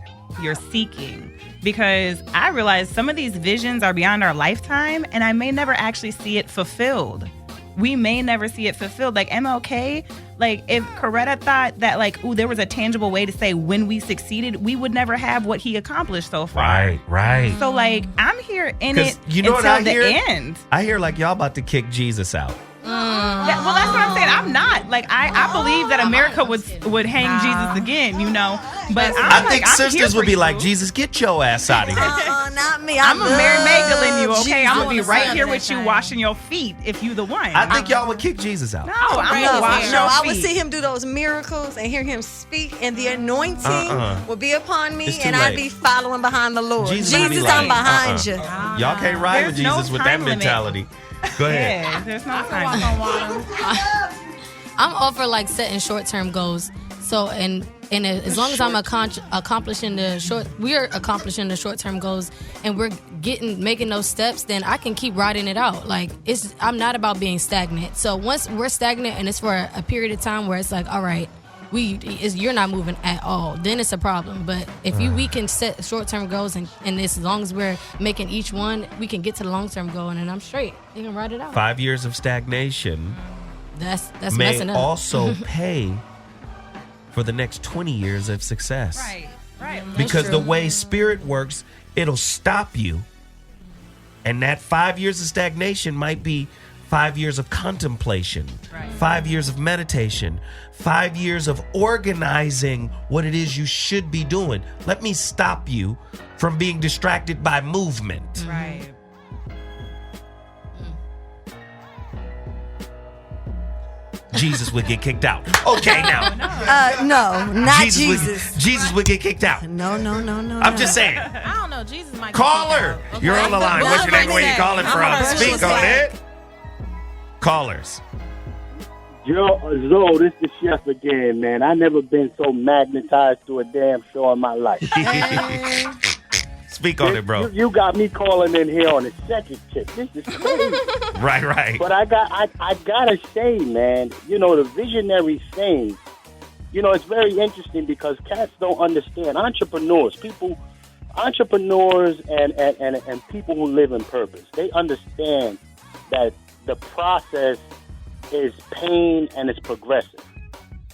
M: seeking, because I realize some of these visions are beyond our lifetime and I may never actually see it fulfilled. We may never see it fulfilled. Like MLK, like if Coretta thought that there was a tangible way to say when we succeeded, we would never have what he accomplished so far.
J: Right.
M: So I'm here in it
J: until
M: the end.
J: I hear like y'all about to kick Jesus out.
M: Well, that's what I'm saying. I'm not. I believe that America would hang Jesus again, But
J: I think sisters would be like, Jesus, get your ass out of here.
K: Not me.
M: I'm a Mary Magdalene, you, okay?
K: Jesus.
M: I'm going to be right here with you washing your feet if you the one.
J: I think y'all would kick Jesus out.
M: No, I'm going to wash your feet.
K: I would see him do those miracles and hear him speak, and the anointing will be upon me, and I'd be following behind the Lord. Jesus, I'm behind you.
J: Y'all can't ride with Jesus with that mentality. Go ahead.
M: Yeah, there's no time on water.
N: I'm all for setting short-term goals. So and as long as I'm accomplishing the short-term goals, and we're making those steps, then I can keep riding it out. I'm not about being stagnant. So once we're stagnant and it's for a period of time where it's all right, you're not moving at all, then it's a problem. But if we can set short-term goals and as long as we're making each one, we can get to the long-term goal, and I'm straight. You can ride it out.
J: 5 years of stagnation
N: that's
J: may
N: messing up.
J: also pay for the next 20 years of success.
M: Right.
J: Because the way spirit works, it'll stop you. And that 5 years of stagnation might be 5 years of contemplation, 5 years of meditation, 5 years of organizing what it is you should be doing. Let me stop you from being distracted by movement.
M: Right.
J: Jesus would get kicked out. Okay, now.
K: No, not Jesus.
J: Jesus would get kicked out.
K: No.
J: I'm just saying.
L: I don't know. Jesus might
J: Call her.
L: Okay.
J: You're on the line. What's your name? Where you calling from? Speak on it. Callers.
P: Zoe, this is Chef again, man. I never been so magnetized to a damn show in my life.
J: Speak on it, bro.
P: You got me calling in here on the second chick. This is crazy.
J: Right.
P: But I gotta say, man, the visionary saying, it's very interesting because cats don't understand. Entrepreneurs and people who live in purpose, they understand that the process is pain and it's progressive.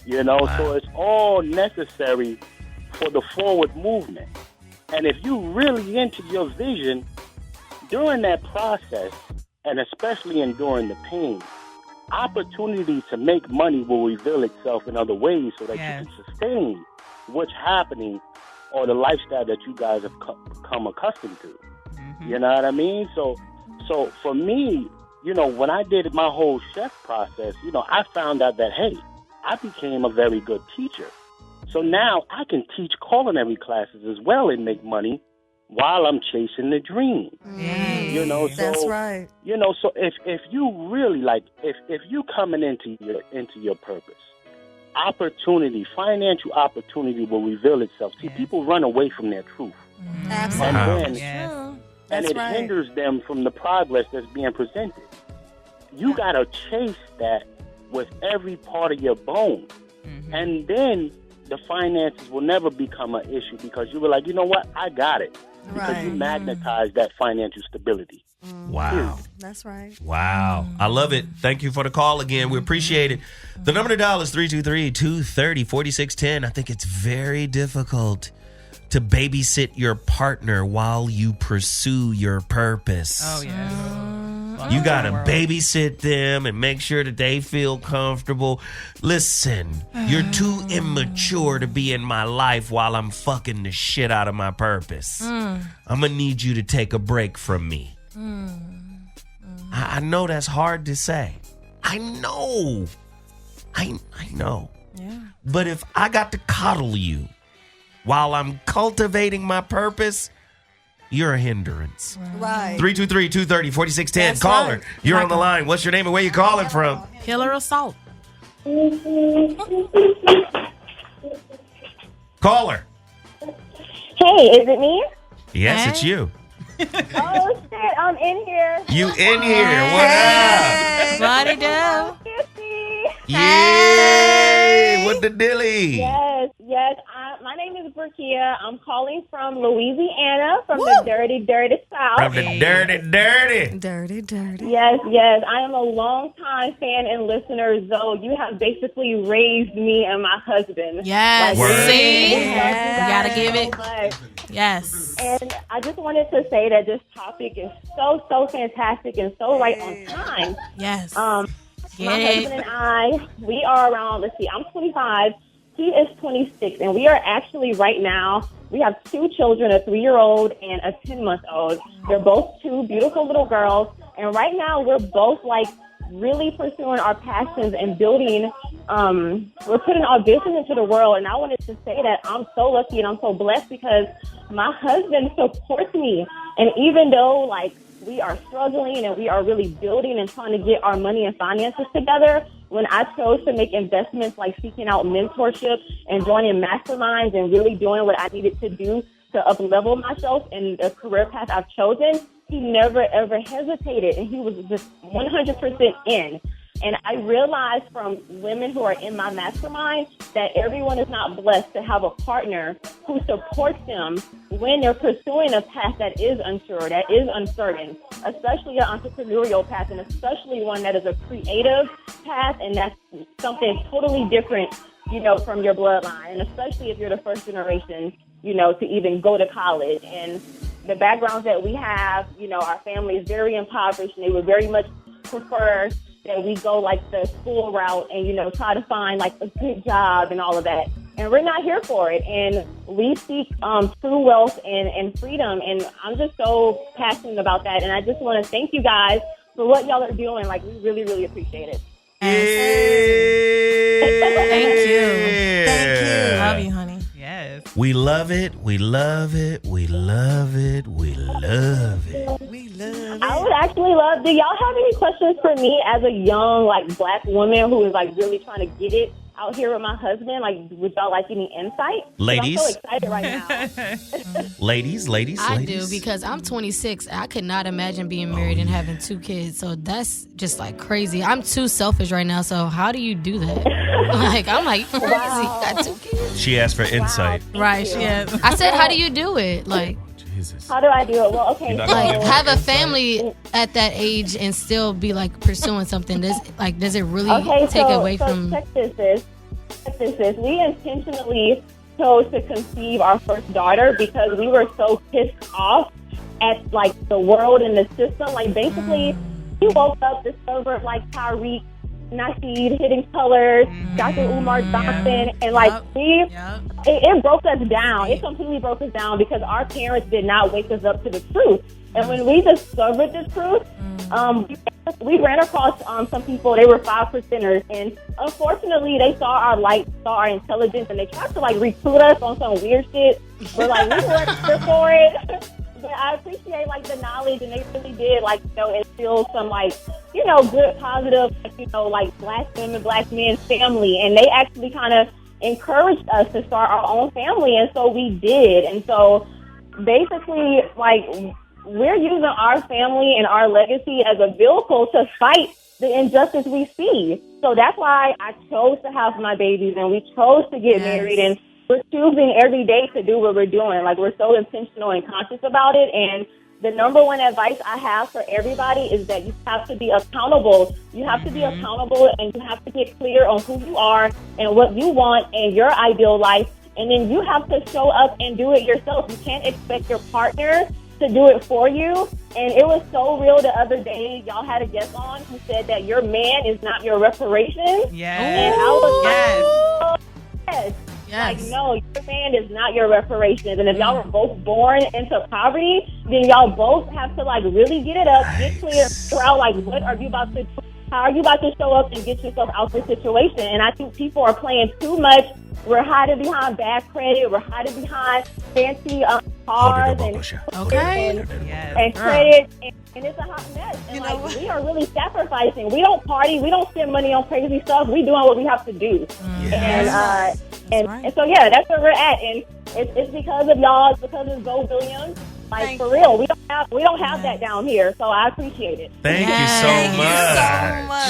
P: So it's all necessary for the forward movement. And if you really into your vision, during that process, and especially during the pain, opportunity to make money will reveal itself in other ways so that you can sustain what's happening or the lifestyle that you guys have become accustomed to. Mm-hmm. You know what I mean? So for me, when I did my whole chef process, I found out that, hey, I became a very good teacher. So now I can teach culinary classes as well and make money while I'm chasing the dream.
K: That's right.
P: So if you really if you coming into your purpose, financial opportunity will reveal itself. See, people run away from their truth.
K: Absolutely.
P: And it hinders them from the progress that's being presented. You got to chase that with every part of your bone. Mm-hmm. And then the finances will never become an issue because you were like, you know what? I got it. Because you magnetize that financial stability.
J: Wow.
K: That's right.
J: Wow. I love it. Thank you for the call again. We appreciate it. The number to dial is 323-230-4610. I think it's very difficult to babysit your partner while you pursue your purpose.
M: Oh, yeah.
J: You got to babysit them and make sure that they feel comfortable. Listen, you're too immature to be in my life while I'm fucking the shit out of my purpose. I'm going to need you to take a break from me. I know that's hard to say. I know. I know.
L: Yeah.
J: But if I got to coddle you while I'm cultivating my purpose, you're a hindrance.
K: Right.
J: 323-230-4610. Caller, you're on the line. What's your name and where you calling from?
L: Killer assault.
J: Caller.
T: Hey, is it me?
J: Yes, it's you.
T: Oh, shit, I'm in here.
J: You in here. What up?
L: What it do?
J: Yay! What the dilly?
T: Yes. My name is Burkia. I'm calling from Louisiana, from the dirty South.
J: From the dirty.
K: Dirty.
T: Yes. I am a longtime fan and listener, Zoe. You have basically raised me and my husband.
L: Yes. See? You gotta give it.
T: So
L: yes.
T: And I just wanted to say that this topic is so fantastic and so right on time.
L: Yes.
T: My husband and I, we are around, I'm 25. He is 26, and we are actually right now, we have 2 children, a 3-year-old and a 10-month-old. They're both 2 beautiful little girls, and right now we're both really pursuing our passions and building, we're putting our business into the world. And I wanted to say that I'm so lucky and I'm so blessed because my husband supports me. And even though we are struggling and we are really building and trying to get our money and finances together, when I chose to make investments like seeking out mentorship and joining masterminds and really doing what I needed to do to up-level myself in the career path I've chosen, he never, ever hesitated. And he was just 100% in. And I realized from women who are in my mastermind that everyone is not blessed to have a partner who supports them when they're pursuing a path that is unsure, that is uncertain, especially an entrepreneurial path, and especially one that is a creative path, and that's something totally different, from your bloodline, and especially if you're the first generation, to even go to college. And the backgrounds that we have, our family is very impoverished, and they would very much prefer that we go the school route and, try to find a good job and all of that. And we're not here for it. And we seek true wealth and freedom. And I'm just so passionate about that. And I just want to thank you guys for what y'all are doing. We really, really appreciate it.
L: Thank you. Love you, honey.
M: Yes.
J: We love it. We love it. We love it. We love it.
T: I would actually love, do y'all have any questions for me as a young, black woman who is, really trying to get it out here with my husband? Would y'all like any insight?
J: Ladies.
T: I'm so excited right now.
J: Ladies.
N: I do, because I'm 26. I could not imagine being married and having 2 kids. So that's just crazy. I'm too selfish right now. So how do you do that? I'm crazy.
T: Wow.
N: Got 2 kids.
J: She asked for insight.
L: Right. Yeah.
N: I said, how do you do it?
J: Jesus.
T: How do I do it? Well, okay.
N: Have a family at that age and still be pursuing something. Does it really take away from?
T: Check this. We intentionally chose to conceive our first daughter because we were so pissed off at the world and the system. Basically, we woke up, discovered Tyreek, Nasheed, Hidden Colors, Dr. Umar Johnson, and it broke us down. It completely broke us down because our parents did not wake us up to the truth. And when we discovered the truth, we ran across some people. They were 5%ers, and unfortunately, they saw our light, saw our intelligence, and they tried to recruit us on some weird shit. But we weren't here for it. But I appreciate the knowledge, and they really did instill some good positive black women, black men family, and they actually kind of encouraged us to start our own family, and so we did. And so basically we're using our family and our legacy as a vehicle to fight the injustice we see. So that's why I chose to have my babies, and we chose to get married, and we're choosing every day to do what we're doing. We're so intentional and conscious about it. And the number one advice I have for everybody is that you have to be accountable. You have to be accountable, and you have to get clear on who you are and what you want and your ideal life. And then you have to show up and do it yourself. You can't expect your partner to do it for you. And it was so real the other day. Y'all had a guest on who said that your man is not your reparations.
M: Yes.
T: And I was yes.
L: Yes.
T: No, your man is not your reparations. And if y'all were both born into poverty, then y'all both have to like really get it up, get clear, figure out like how are you about to show up and get yourself out the situation. And I think people are playing too much. We're hiding behind bad credit. We're hiding behind fancy cars and credit, and it's a hot mess. And we are really sacrificing. We don't party. We don't spend money on crazy stuff. We doing what we have to do. And so that's where we're at. And it's because of y'all. It's because of Zoe Williams. Like, for real, we don't have that down here, so I appreciate it.
J: Thank you so much.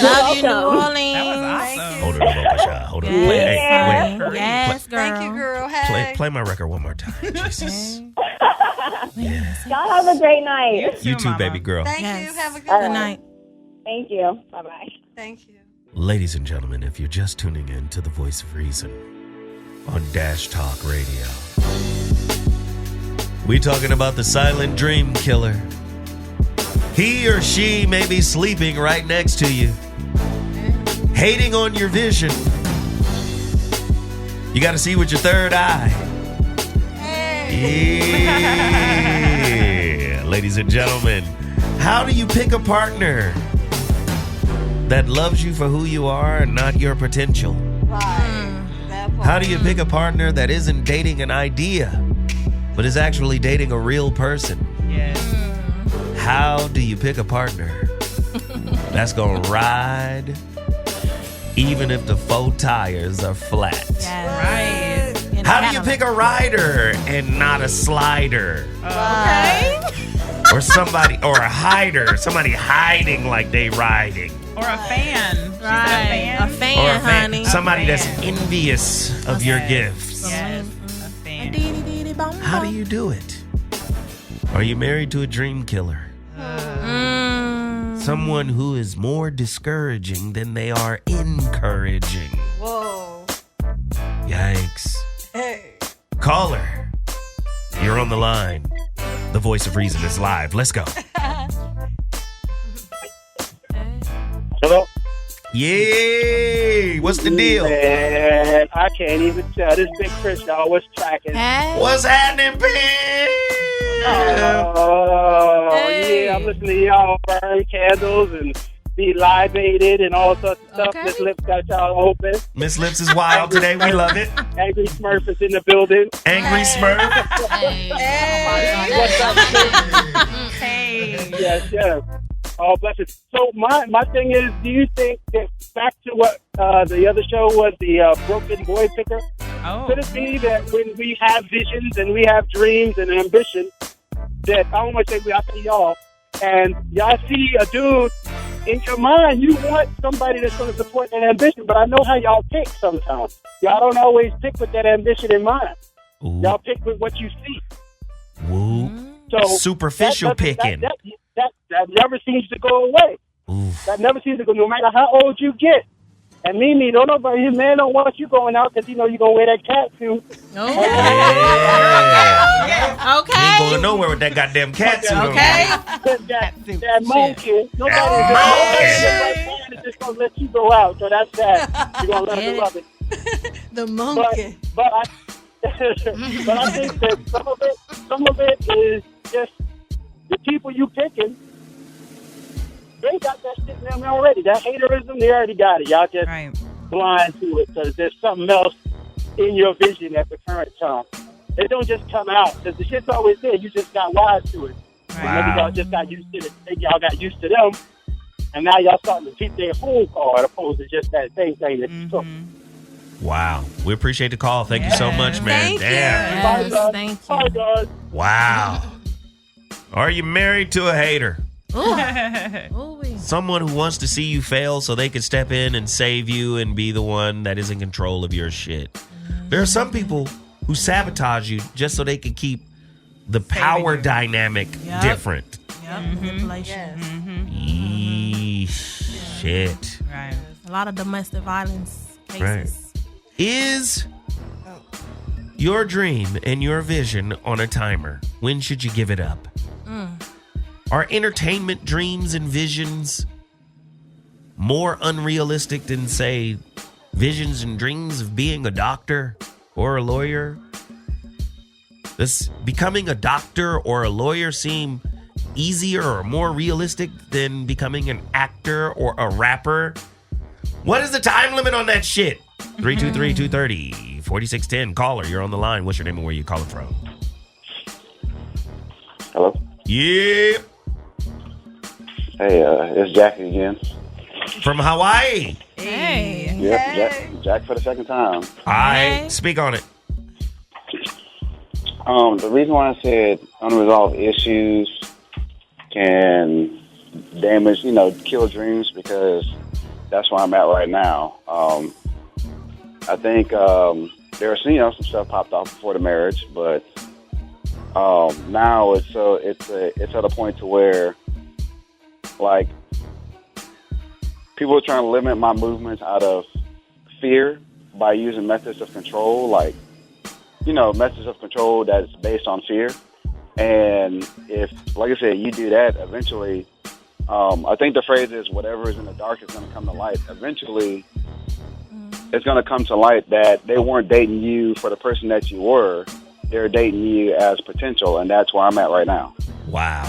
L: Love you, New Orleans.
M: That was awesome.
J: Hold it, hold it.
L: Yes, girl.
K: Thank you, girl. Hey.
J: Play my record one more time. Jesus.
T: Y'all have a great night.
J: You too, baby girl.
K: Thank you. Have a good
L: night.
T: Ttk you. Bye-bye.
K: Thank you.
J: Ladies and gentlemen, if you're just tuning in to the Voice of Reason on Dash Talk Radio, we talking about the silent dream killer. He or she may be sleeping right next to you, hating on your vision. You got to see with your third eye. Yeah. Ladies and gentlemen, how do you pick a partner that loves you for who you are and not your potential? How do you pick a partner that isn't dating an idea, but is actually dating a real person?
M: Yes.
J: How do you pick a partner that's going to ride even if the 4 tires are flat?
M: Right.
J: How do you pick a rider and not a slider?
L: Okay.
J: Or a hider, somebody hiding like they riding.
M: Or a fan.
L: Right. A fan,
J: Or a fan.
L: honey.
J: Somebody that's envious of your gifts.
M: Yes. A fan.
J: How do you do it? Are you married to a dream killer? Someone who is more discouraging than they are encouraging.
K: Whoa.
J: Yikes.
K: Hey.
J: Caller, you're on the line. The Voice of Reason is live. Let's go.
P: Hello?
J: Yay! What's the deal?
P: Man, I can't even tell. This Big Chris, y'all, what's tracking?
J: What's happening, Pim?
P: Oh, yeah, I'm listening to y'all burn candles and be libated and all sorts of stuff. Miss Lips got y'all open.
J: Miss Lips is wild today. We love it.
P: Angry Smurf is in the building.
J: Angry Smurf.
P: What's up,
M: Hey.
P: Yes. Oh, bless it. So my thing is, do you think that back to what the other show was, the broken boy picker? Could it be that when we have visions and we have dreams and ambition, that I don't want to say I say y'all, and y'all see a dude in your mind, you want somebody that's going to support that ambition, but I know how y'all pick sometimes. Y'all don't always pick with that ambition in mind.
J: Ooh.
P: Y'all pick with what you see.
J: Woo.
P: So
J: superficial picking.
P: That never seems to go away.
J: Oof.
P: That never seems to go, no matter how old you get. And Mimi, don't nobody, his man don't want you going out because you know you're going to wear that cat suit.
J: Yeah.
L: Okay.
J: You ain't going nowhere with that goddamn cat suit on.
P: That monkey. Nobody is just going to let you go out. So that's that. You're going to let him love it.
K: The monkey.
P: But I think that some of it is just the people you picking. They got that shit in them already. That haterism, they already got it. Y'all just blind to it because there's something else in your vision at the current time. It don't just come out because the shit's always there. You just got wise to it. Wow. Maybe y'all just got used to it. Maybe y'all got used to them, and now y'all starting to keep their phone call as opposed to just that same thing that you took.
J: Wow. We appreciate the call. Thank you so much, man.
L: Thank
J: Damn.
L: you.
P: Bye, guys.
L: Thank you.
P: Bye, guys.
J: Wow. Are you married to a hater?
L: Ooh.
J: Someone who wants to see you fail so they can step in and save you and be the one that is in control of your shit. There are some people who sabotage you just so they can keep the power dynamic different.
L: Yep. Manipulation.
J: Shit.
M: Right.
L: A lot of domestic violence cases.
J: Right. Is your dream and your vision on a timer? When should you give it up? Are entertainment dreams and visions more unrealistic than, say, visions and dreams of being a doctor or a lawyer?
B: Does becoming a doctor or a lawyer seem easier or more realistic than becoming an actor or a rapper? What is the time limit on that shit? 323-230-4610. Caller, you're on the line. What's your name and where you calling from?
R: Hello?
B: Yeah.
R: Hey, it's Jack again.
B: From Hawaii.
M: Hey.
R: Yep, Jack for the second time.
B: I speak on it.
R: The reason why I said unresolved issues can damage, kill dreams, because that's where I'm at right now. I think there's some stuff popped off before the marriage, but now it's at a point to where, like, people are trying to limit my movements out of fear by using methods of control, like, methods of control that's based on fear. And if, like I said, you do that, eventually, I think the phrase is whatever is in the dark is going to come to light. Eventually, it's going to come to light that they weren't dating you for the person that you were. They're dating you as potential, and that's where I'm at right now.
B: Wow.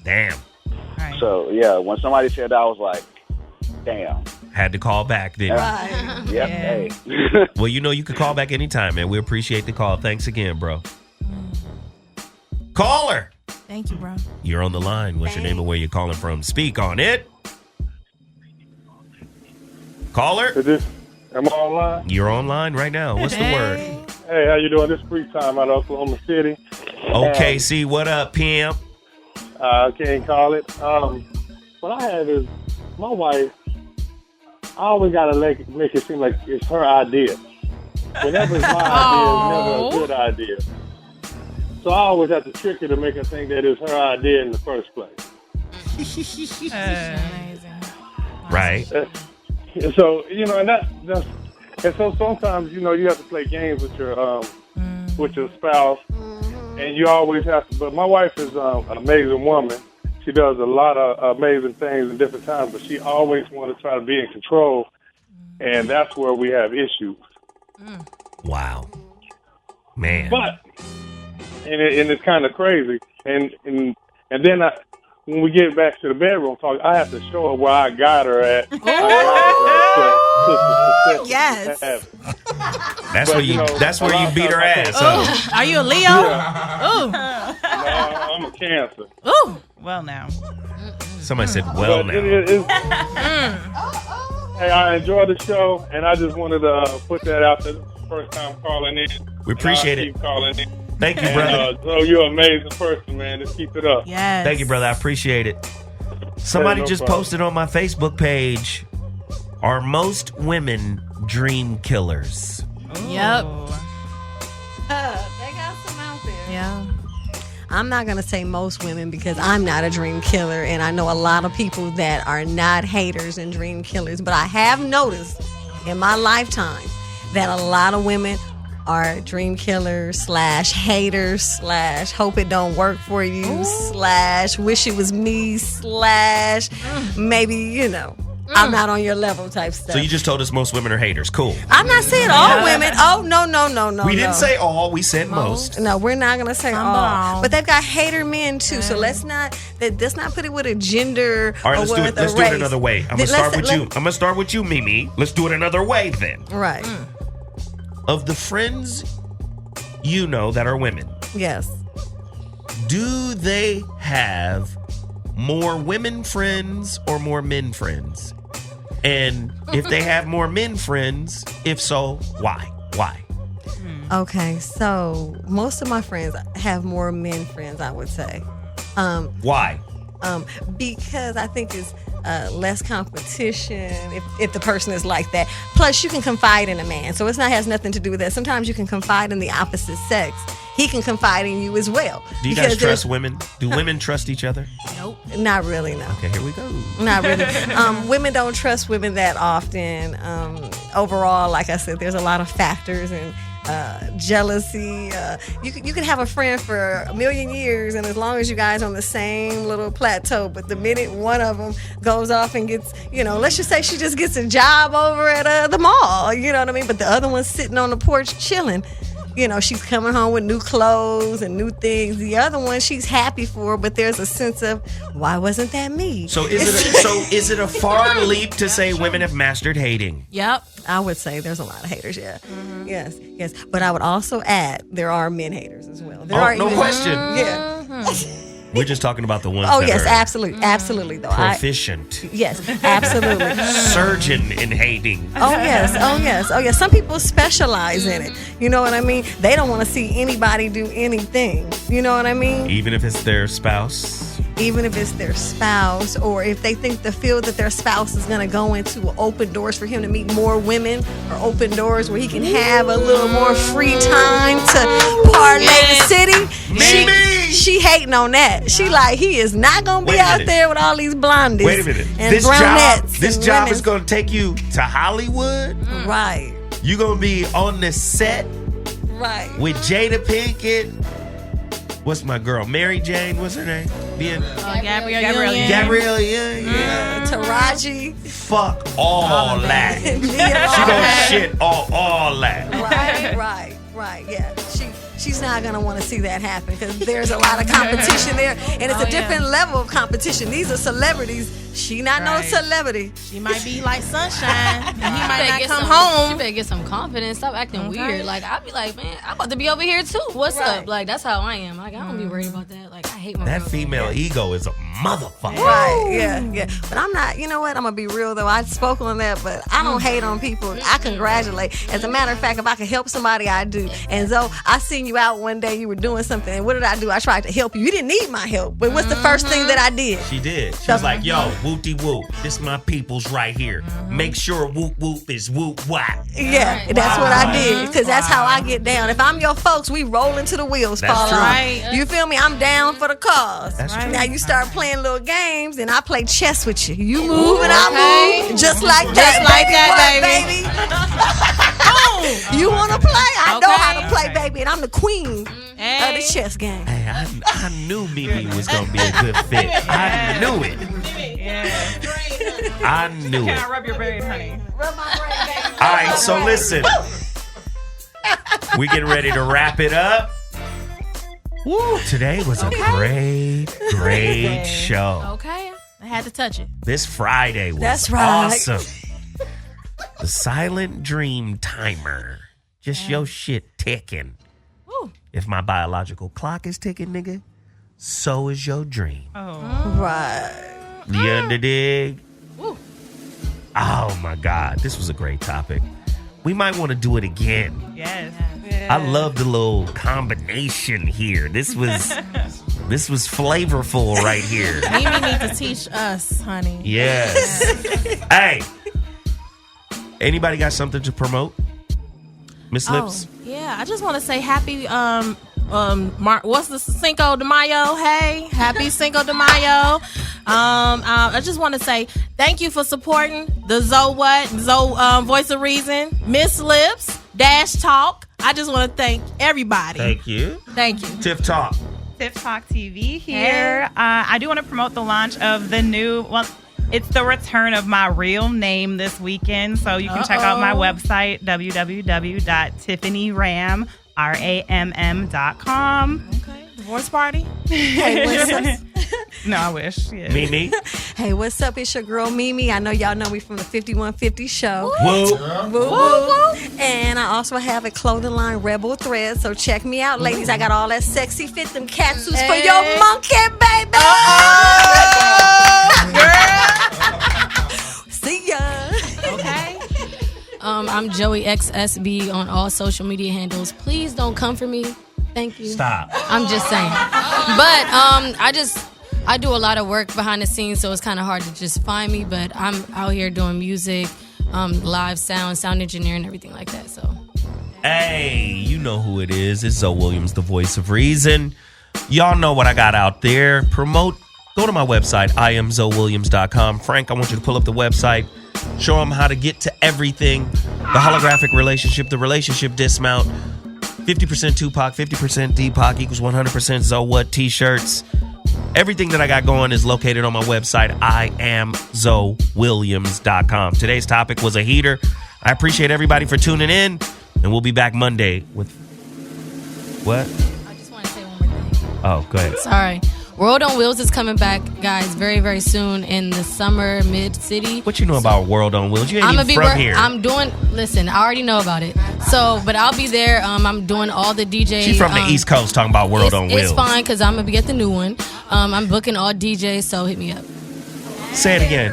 B: Damn.
M: Right.
R: So, yeah, when somebody said that, I was like, damn.
B: Had to call back, didn't you?
R: Right. Yep. Hey.
B: Well, you could call back anytime, man. We appreciate the call. Thanks again, bro. Caller.
L: Thank you, bro.
B: You're on the line. What's your name and where you calling from? Speak on it. Caller.
Q: Am I online?
B: You're online right now. What's the word?
Q: Hey, how you doing? This is free time out of Oklahoma City.
B: OKC, what up, pimp?
Q: I can't call it. What I have is my wife. I always gotta make it seem like it's her idea. Whenever it's my idea, it's never a good idea. So I always have to trick her to make her think that it's her idea in the first place.
L: Amazing.
B: Right.
Q: So and so sometimes you have to play games with your spouse, and you always have to. But my wife is an amazing woman. She does a lot of amazing things in different times, but she always wants to try to be in control, and that's where we have issues.
B: Wow, man.
Q: But and it's kind of crazy, and then when we get back to the bedroom talk, I have to show her where I got her at.
K: Yes.
B: That's where you beat her ass.
L: Are you a Leo?
Q: Yeah.
L: Ooh.
Q: No, I'm a Cancer.
L: Ooh.
M: Well, now.
B: Somebody said, well, now.
Q: Hey, I enjoy the show, and I just wanted to put that out there. First time calling in.
B: We appreciate it.
Q: Keep calling in.
B: Thank you, brother.
Q: So you're an amazing person, man. Just keep it up.
L: Yes.
B: Thank you, brother. I appreciate it. Somebody
Q: no
B: just
Q: problem.
B: posted on my Facebook page, are most women dream killers?
L: Yep.
K: They got some out there.
L: Yeah.
K: I'm not going to say most women because I'm not a dream killer, and I know a lot of people that are not haters and dream killers, but I have noticed in my lifetime that a lot of women are dream killers / haters / hope it don't work for you / wish it was me / maybe, I'm not on your level type stuff.
B: So you just told us most women are haters. Cool.
K: I'm not saying all women. Oh, no.
B: We didn't say all. We said most.
K: No, we're not going to say all. But they've got hater men, too. So let's not put it with a gender
B: all right,
K: or with
B: let's
K: a
B: do
K: race.
B: it another way. I'm going to start with you, Mimi. Let's do it another way then.
K: Right.
B: Of the friends you know that are women.
K: Yes.
B: Do they have more women friends or more men friends? And if they have more men friends, if so, why? Why?
K: Okay, so most of my friends have more men friends, I would say.
B: Why?
K: Because I think it's less competition if the person is like that. Plus, you can confide in a man, so has nothing to do with that. Sometimes you can confide in the opposite sex. He can confide in you as well.
B: Do you guys trust women? Do women trust each other?
K: Nope. Not really, no.
B: Okay, here we go.
K: Not really. Women don't trust women that often. Overall, like I said, there's a lot of factors and jealousy. You can have a friend for a million years, and as long as you guys on the same little plateau, but the minute one of them goes off and gets, let's just say she just gets a job over at the mall, you know what I mean? But the other one's sitting on the porch chilling. she's coming home with new clothes and new things. The other one, she's happy for, but there's a sense of, why wasn't that me?
J: So is it a far leap to say women have mastered hating?
K: Yep. I would say there's a lot of haters, yeah. Mm-hmm. Yes. But I would also add, there are men haters as well.
J: No question.
K: Yeah.
J: We're just talking about the ones
K: that
J: are
K: absolutely though.
J: Proficient.
K: Yes, absolutely.
J: Surgeon in hating.
K: Oh yes. Some people specialize in it. You know what I mean? They don't want to see anybody do anything. You know what I mean?
J: Even if it's their spouse.
K: Even if it's their spouse, or if they think the field that their spouse is going to go into will open doors for him to meet more women, or open doors where he can have a little more free time to parlay the city. She hating on that. She like, he is not going to be out there with all these blondies.
J: Wait a minute.
K: And brunettes.
J: This job is going to take you to Hollywood?
K: Right.
J: You're going to be on the set?
K: Right.
J: With Jada Pinkett. What's my girl? Mary Jane? What's her name?
K: Gabrielle Union. Taraji.
J: Fuck all that. She gonna shit all that.
K: Right. Yeah. She's not going to want to see that happen because there's a lot of competition there. And it's a different level of competition. These are celebrities. She not no celebrity.
L: She might be like Sunshine. And he might not come home.
N: She better get some confidence. Stop acting weird. Like, I'll be like, man, I'm about to be over here too. What's up? Like, that's how I am. Like, I don't be worried about that. Like, I hate my
J: that female ego is a motherfucker.
K: Right, yeah. But I'm not, you know what? I'm going to be real though. I spoke on that, but I don't hate on people. I congratulate. As a matter of fact, if I can help somebody, I do. And so I seen you out one day, you were doing something. And what did I do? I tried to help you. You didn't need my help. But what's the first thing that I did?
J: She did. She was like, yo, whoopty whoop. This my people's right here. Make sure whoop whoop is whoop whack.
K: Yeah, that's what I did. Because that's how I get down. If I'm your folks, we roll into the wheels.
J: That's true.
K: Right. You feel me? I'm down for the cause.
J: That's true.
K: Now you start playing little games and I play chess with you. You move and I move. Just like that, baby. You want to play? I know how to play, baby. And I'm the queen of the chess game.
J: Hey, I knew Mimi was going to be a good fit. I knew it. I knew it.
M: Can I rub your brain, honey?
K: Rub my brain, baby.
J: All right, so listen. We getting ready to wrap it up. Woo, today was a great show.
L: Okay. I had to touch it.
J: This Friday was awesome. The silent dream timer. Just your shit ticking.
L: Woo.
J: If my biological clock is ticking, nigga, so is your dream.
K: Right.
J: You underdig? Oh my God, this was a great topic. We might want to do it again.
M: Yes.
J: I love the little combination here. This was flavorful right here.
L: Mimi need to teach us, honey.
J: Yes. Hey, anybody got something to promote? Miss Lips?
L: Yeah, I just want to say happy what's the Cinco de Mayo? Hey, happy Cinco de Mayo. I just want to say thank you for supporting the Voice of Reason, Miss Lips, Dash Talk. I just want to thank everybody.
J: Thank you. Tiff Talk.
M: Tiff Talk TV here. I do want to promote the launch of the new it's the return of my real name this weekend. So you can check out my website, www.tiffanyram.com.
L: Okay. Divorce party?
K: Hey, what's up?
M: No, I wish. Yeah.
J: Mimi?
K: Hey, what's up? It's your girl, Mimi. I know y'all know me from the 5150 show.
J: Woo.
K: Woo, woo. And I also have a clothing line, Rebel Thread. So check me out, ladies. I got all that sexy fit, them catsuits for your monkey, baby. See ya.
L: Okay.
N: I'm Joey XSB on all social media handles. Please don't come for me. Thank you.
J: Stop.
N: I'm just saying. But I do a lot of work behind the scenes, so it's kind of hard to just find me. But I'm out here doing music, live sound engineering, everything like that. So.
J: Hey, you know who it is. It's Zoe Williams, the voice of reason. Y'all know what I got out there. Promote. Go to my website, IamZoeWilliams.com. Frank, I want you to pull up the website. Show them how to get to everything. The holographic relationship, the relationship dismount. 50% Tupac, 50% Deepak equals 100% Zoe What t-shirts. Everything that I got going is located on my website, IamZoeWilliams.com. Today's topic was a heater. I appreciate everybody for tuning in, and we'll be back Monday with What?
N: I just want to say one more thing.
J: Oh, go ahead.
N: Sorry. World on Wheels is coming back, guys, very, very soon in the summer, mid-city.
J: What you know about World on Wheels? You ain't
N: I'm
J: even from here.
N: Listen, I already know about it. So, but I'll be there. I'm doing all the DJ.
J: She's from the East Coast talking about World on Wheels.
N: It's fine because I'm going to be at the new one. I'm booking all DJs, so hit me up.
J: Say it again.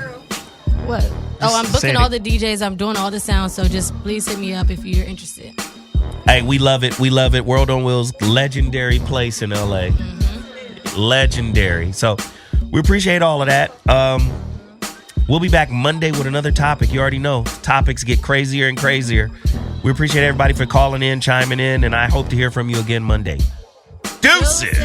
N: What? I'm booking all the DJs. I'm doing all the sounds, so just please hit me up if you're interested.
J: Hey, we love it. We love it. World on Wheels, legendary place in LA. Legendary. So we appreciate all of that. We'll be back Monday with another topic. You already know topics get crazier and crazier. We appreciate everybody for calling in, chiming in, and I hope to hear from you again Monday. Deuces.